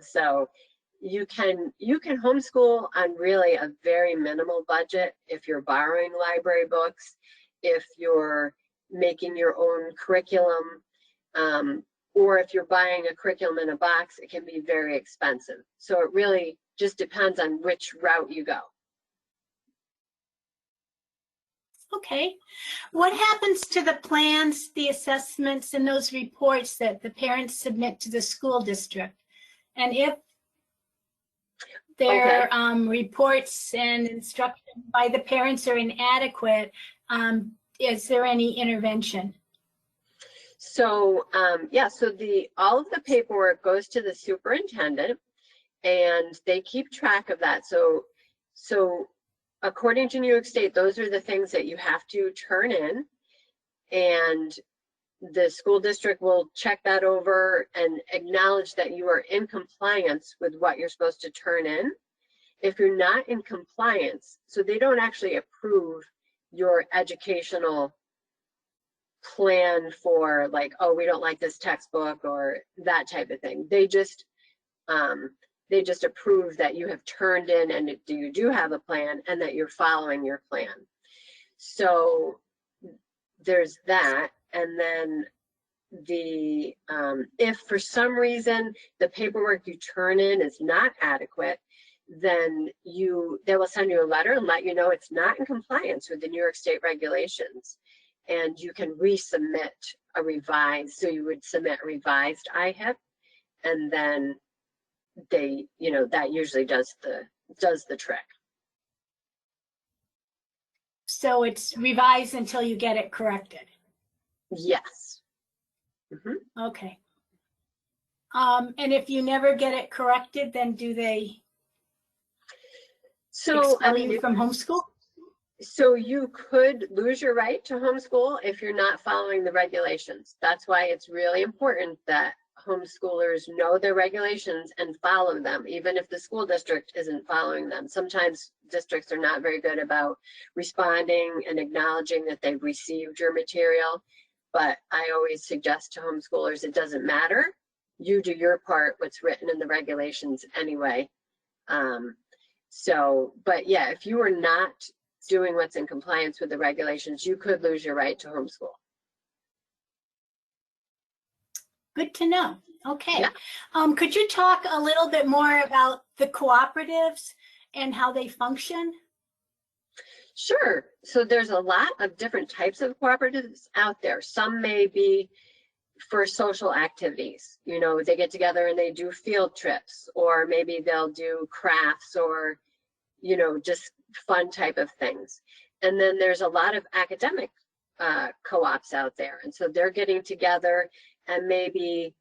C: so you can homeschool on really a very minimal budget if you're borrowing library books, if you're making your own curriculum. or if you're buying a curriculum in a box, it can be very expensive. So it really just depends on which route you go.
A: Okay. What happens to the plans, the assessments, and those reports that the parents submit to the school district? And if their reports and instruction by the parents are inadequate, is there any intervention?
C: So yeah, so all of the paperwork goes to the superintendent, and they keep track of that. So according to New York State, those are the things that you have to turn in, and the school district will check that over and acknowledge that you are in compliance with what you're supposed to turn in. If you're not in compliance, so they don't actually approve your educational plan for like, oh, we don't like this textbook or that type of thing. They just approve that you have turned in and you do have a plan and that you're following your plan. So there's that. And then if for some reason the paperwork you turn in is not adequate, then they will send you a letter and let you know it's not in compliance with the New York State regulations, and you can resubmit a revised. So you would submit a revised IHIP, and then they, that usually does the trick.
A: So it's revised until you get it corrected.
C: Yes. Mm-hmm.
A: Okay. And if you never get it corrected, then do they expel you from homeschool?
C: So you could lose your right to homeschool if you're not following the regulations. That's why it's really important that homeschoolers know their regulations and follow them, even if the school district isn't following them. Sometimes districts are not very good about responding and acknowledging that they've received your material, but I always suggest to homeschoolers, it doesn't matter. You do your part, what's written in the regulations anyway. But yeah, if you are not doing what's in compliance with the regulations, you could lose your right to homeschool.
A: Good to know. Okay.
C: Yeah.
A: Could you talk a little bit more about the cooperatives and how they function?
C: Sure. So there's a lot of different types of cooperatives out there. Some may be for social activities. They get together and they do field trips, or maybe they'll do crafts, or, just fun type of things. And then there's a lot of academic co-ops out there. And so they're getting together, and maybe,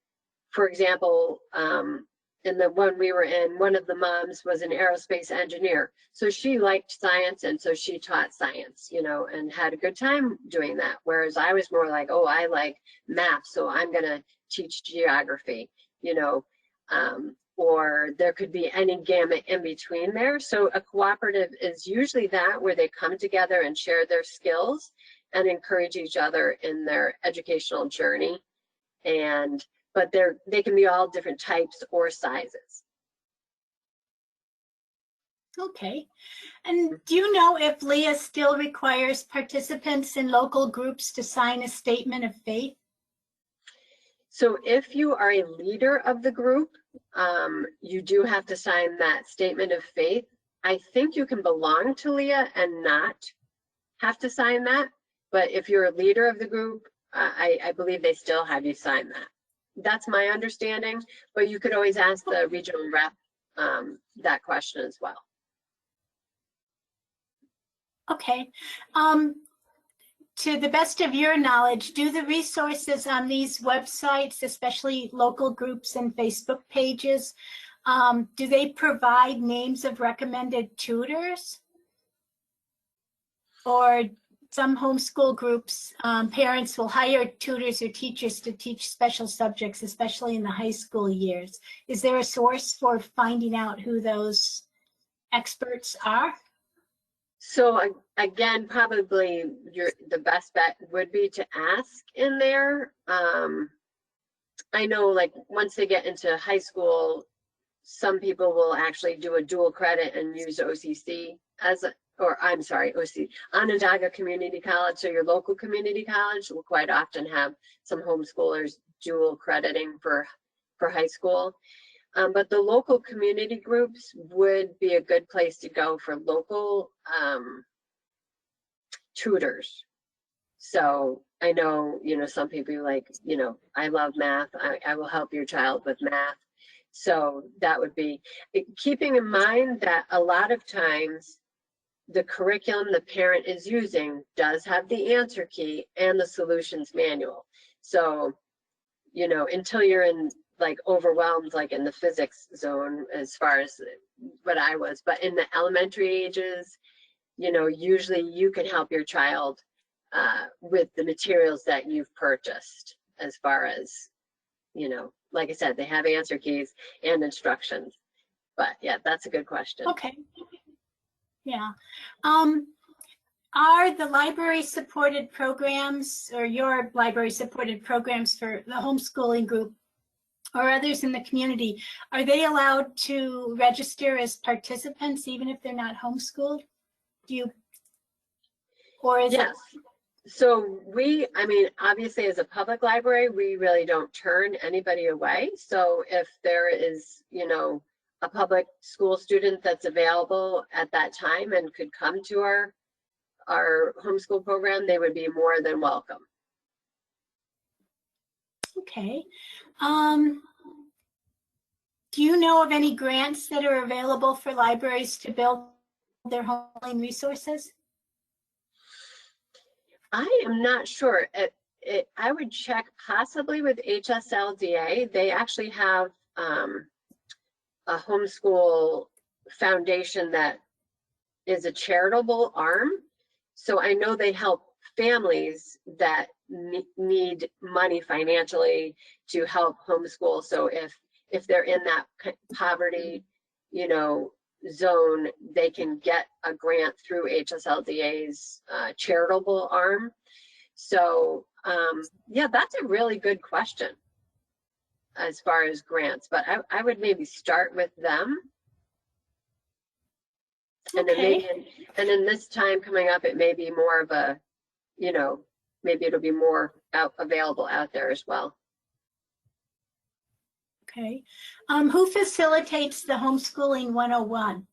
C: for example, in the one we were in, one of the moms was an aerospace engineer. So she liked science, and so she taught science, and had a good time doing that. Whereas I was more like, oh, I like math, so I'm gonna teach geography, or there could be any gamut in between there. So a cooperative is usually that, where they come together and share their skills and encourage each other in their educational journey. But they can be all different types or sizes.
A: Okay. And do you know if LEA still requires participants in local groups to sign a statement of faith?
C: So if you are a leader of the group, you do have to sign that statement of faith. I think you can belong to LEA and not have to sign that. But if you're a leader of the group, I believe they still have you sign that. That's my understanding, but you could always ask the regional rep that question as well.
A: Okay. To the best of your knowledge, do the resources on these websites, especially local groups and Facebook pages, do they provide names of recommended tutors? Or some homeschool groups, parents will hire tutors or teachers to teach special subjects, especially in the high school years. Is there a source for finding out who those experts are?
C: So again, probably the best bet would be to ask in there. I know, like, once they get into high school, some people will actually do a dual credit and use OCC Onondaga Community College. So your local community college will quite often have some homeschoolers dual crediting for high school. But the local community groups would be a good place to go for local tutors. So I know, some people are like, I love math. I will help your child with math. So that would be, keeping in mind that a lot of times the curriculum the parent is using does have the answer key and the solutions manual. So, until you're in like overwhelmed, like in the physics zone, as far as what I was, but in the elementary ages, usually you can help your child with the materials that you've purchased, as far as, like I said, they have answer keys and instructions. But yeah, that's a good question.
A: Okay. Yeah. Are the library supported programs, or your library supported programs for the homeschooling group or others in the community, are they allowed to register as participants even if they're not homeschooled? Or is
C: Yes. So obviously as a public library, we really don't turn anybody away. So if there is, a public school student that's available at that time and could come to our homeschool program, they would be more than welcome.
A: Okay. Do you know of any grants that are available for libraries to build their homeschooling resources?
C: I am not sure. I would check possibly with HSLDA. They actually have a homeschool foundation that is a charitable arm. So I know they help families that need money financially to help homeschool. So if they're in that poverty, zone, they can get a grant through HSLDA's charitable arm. So yeah, that's a really good question as far as grants, but I would maybe start with them. And then maybe, this time coming up, it may be more of a, maybe it'll be more available out there as well.
A: Okay. Who facilitates the Homeschooling 101?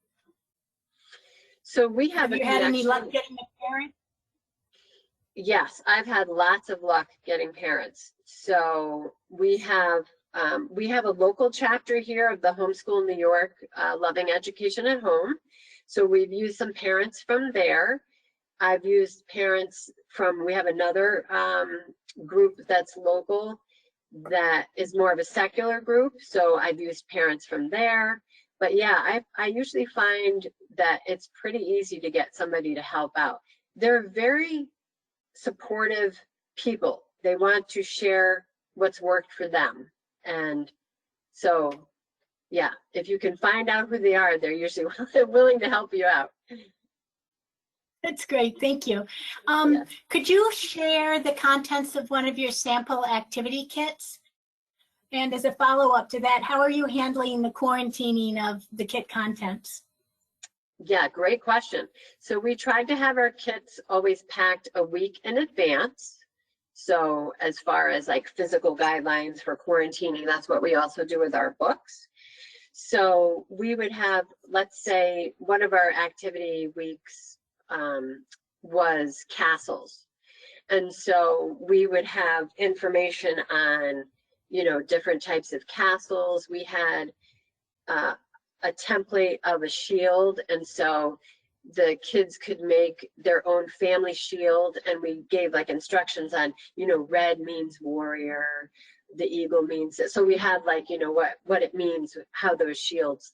C: So we have
A: you had any luck getting a parent?
C: Yes, I've had lots of luck getting parents. So we have a local chapter here of the Homeschool New York, Loving Education at Home. So we've used some parents from there. I've used parents from, we have another group that's local that is more of a secular group. So I've used parents from there. But yeah, I usually find that it's pretty easy to get somebody to help out. They're very supportive people. They want to share what's worked for them. And so, yeah, if you can find out who they are, they're usually willing to help you out.
A: That's great, thank you.
C: Yes.
A: Could you share the contents of one of your sample activity kits? And as a follow-up to that, how are you handling the quarantining of the kit contents?
C: Yeah, great question. So we tried to have our kits always packed a week in advance. So as far as like physical guidelines for quarantining, that's what we also do with our books. So we would have, let's say, one of our activity weeks was castles. And so we would have information on, different types of castles. We had a template of a shield, and so the kids could make their own family shield, and we gave like instructions on, red means warrior, the eagle means it. So we had like, what it means, how those shields,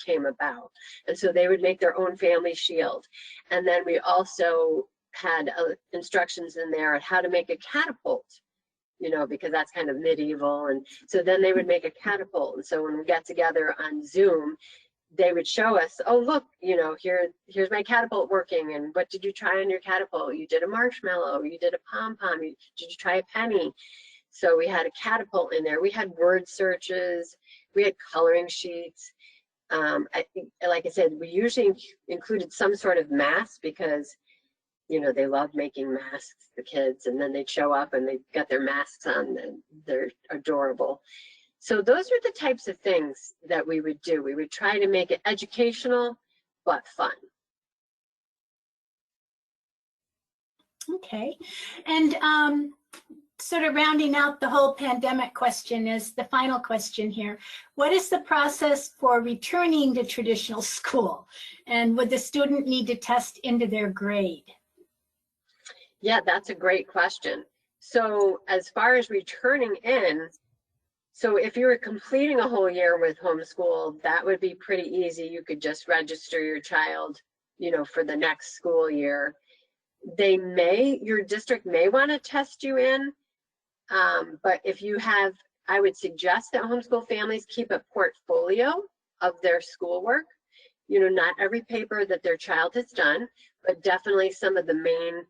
C: came about. And so they would make their own family shield. And then we also had instructions in there on how to make a catapult, because that's kind of medieval. And so then they would make a catapult. And so when we got together on Zoom, they would show us, oh, look, here's my catapult working. And what did you try on your catapult? You did a marshmallow, you did a pom-pom, did you try a penny? So we had a catapult in there. We had word searches, we had coloring sheets. Like I said, we usually included some sort of math, because you know, they love making masks, the kids, and then they'd show up and they've got their masks on and they're adorable. So those are the types of things that we would do. We would try to make it educational, but fun.
A: Okay. And sort of rounding out the whole pandemic question is the final question here. What is the process for returning to traditional school? And would the student need to test into their grade?
C: Yeah, that's a great question. So as far as returning in, so if you were completing a whole year with homeschool, that would be pretty easy. You could just register your child, you know, for the next school year. Your district may want to test you in, but if you have, I would suggest that homeschool families keep a portfolio of their schoolwork. You know, not every paper that their child has done, but definitely some of the main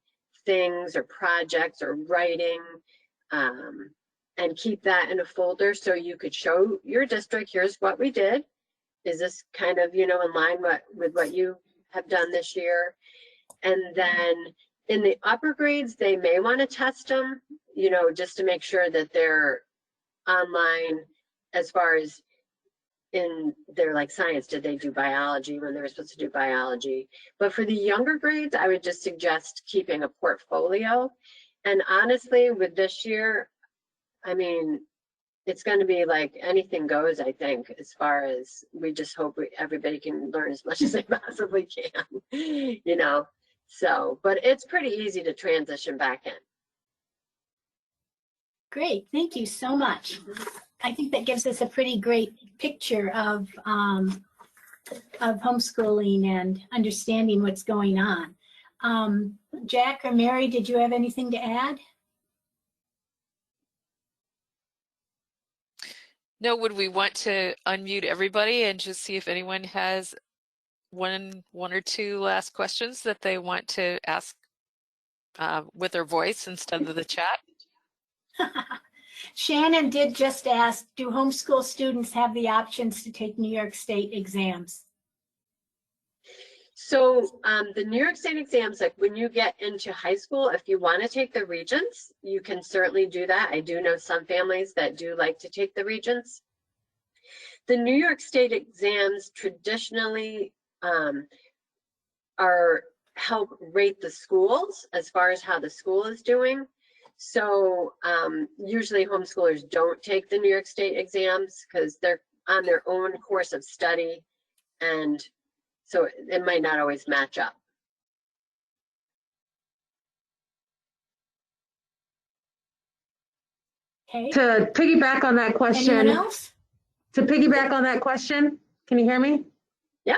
C: things or projects or writing, and keep that in a folder so you could show your district, here's what we did. Is this kind of, you know, in line with what you have done this year? And then in the upper grades, they may want to test them, you know, just to make sure that they're online as far as in their like science. Did they do biology when they were supposed to do biology? But for the younger grades, I would just suggest keeping a portfolio. And honestly, with this year, I mean, it's going to be like anything goes, I think, as far as we just hope everybody can learn as much as they possibly can, you know. So, but it's pretty easy to transition back in.
A: Great, thank you so much. I think that gives us a pretty great picture of homeschooling and understanding what's going on. Jack or Mary, did you have anything to add?
D: No, would we want to unmute everybody and just see if anyone has one or two last questions that they want to ask with their voice instead of the chat?
A: Shannon did just ask, do homeschool students have the options to take New York State exams?
C: So the New York State exams, like when you get into high school, if you want to take the Regents, you can certainly do that. I do know some families that do like to take the Regents. The New York State exams traditionally help rate the schools as far as how the school is doing. So usually homeschoolers don't take the New York State exams because they're on their own course of study, and so it might not always match up.
A: Okay.
E: To piggyback on that question.
A: Anyone else?
E: To piggyback on that question, can you hear me?
C: Yeah.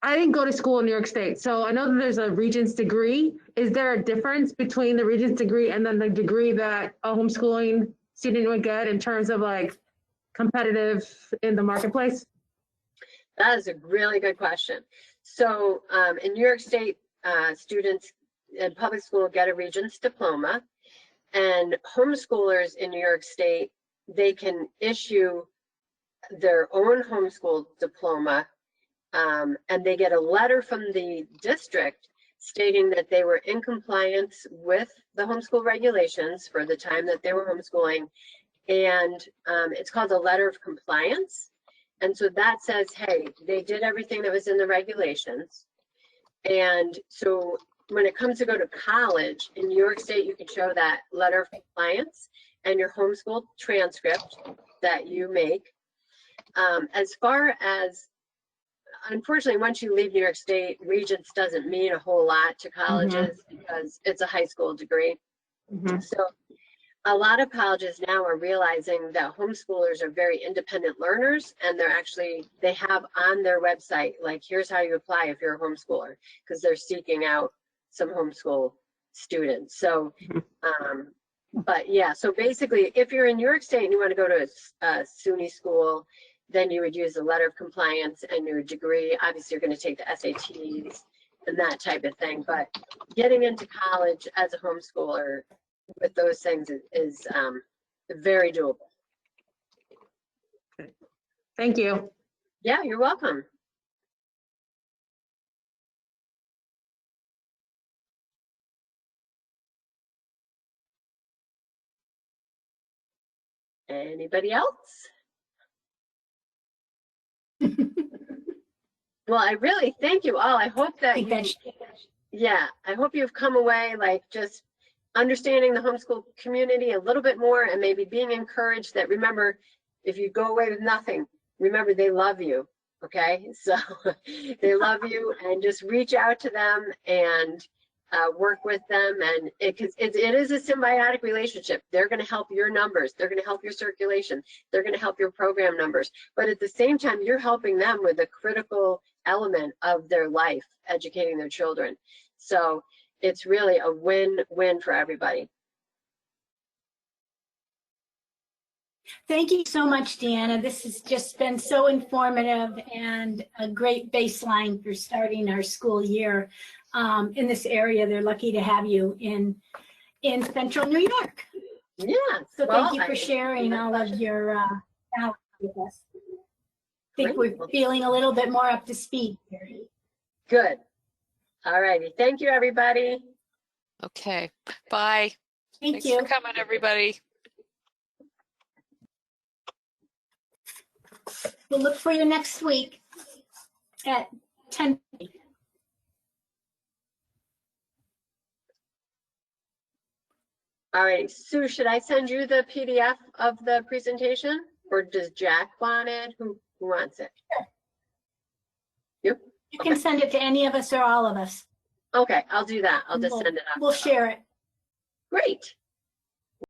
E: I didn't go to school in New York State, so I know that there's a Regents degree. Is there a difference between the Regents degree and then the degree that a homeschooling student would get in terms of like competitive in the marketplace?
C: That is a really good question. So in New York State, students in public school get a Regents diploma, and homeschoolers in New York State, they can issue their own homeschool diploma, and they get a letter from the district stating that they were in compliance with the homeschool regulations for the time that they were homeschooling, and it's called a letter of compliance. And so that says, hey, they did everything that was in the regulations. And so when it comes to go to college in New York State, you can show that letter of compliance and your homeschool transcript that you make. As far as, unfortunately, once you leave New York State, Regents doesn't mean a whole lot to colleges because it's a high school degree. So a lot of colleges now are realizing that homeschoolers are very independent learners, and they have on their website, like, here's how you apply if you're a homeschooler, because they're seeking out some homeschool students. So, but yeah, so basically, if you're in New York State and you want to go to a SUNY school, then you would use a letter of compliance and your degree. Obviously, you're going to take the SATs and that type of thing. But getting into college as a homeschooler with those things is very doable.
E: Thank you.
C: Yeah, you're welcome. Anybody else? Well, I really thank you all. I hope
A: I
C: that
A: think
C: you,
A: that's,
C: yeah, I hope you've come away like just understanding the homeschool community a little bit more and maybe being encouraged that, remember, if you go away with nothing, remember they love you, okay? So they love you, and just reach out to them and work with them. And it is a symbiotic relationship. They're going to help your numbers. They're going to help your circulation. They're going to help your program numbers. But at the same time, you're helping them with a critical element of their life, educating their children. So it's really a win-win for everybody.
A: thank you so much, Deanna. This has just been so informative and a great baseline for starting our school year in this area. They're lucky to have you in Central New York.
C: Yeah.
A: So
C: well,
A: thank you for sharing all of your knowledge with us. I think
C: Great.
A: we're feeling a little bit more up to speed here.
C: Good. All righty. Thank you, everybody.
D: Okay, bye.
A: Thank
D: Thanks
A: you.
D: for coming, everybody.
A: We'll look for you next week at 10.
C: All right, Sue, should I send you the PDF of the presentation, or does Jack want it? Who wants it? You?
A: You can send it to any of us or all of us.
C: Okay, I'll do that. I'll just
A: We'll-
C: send it out.
A: We'll share it.
C: Great.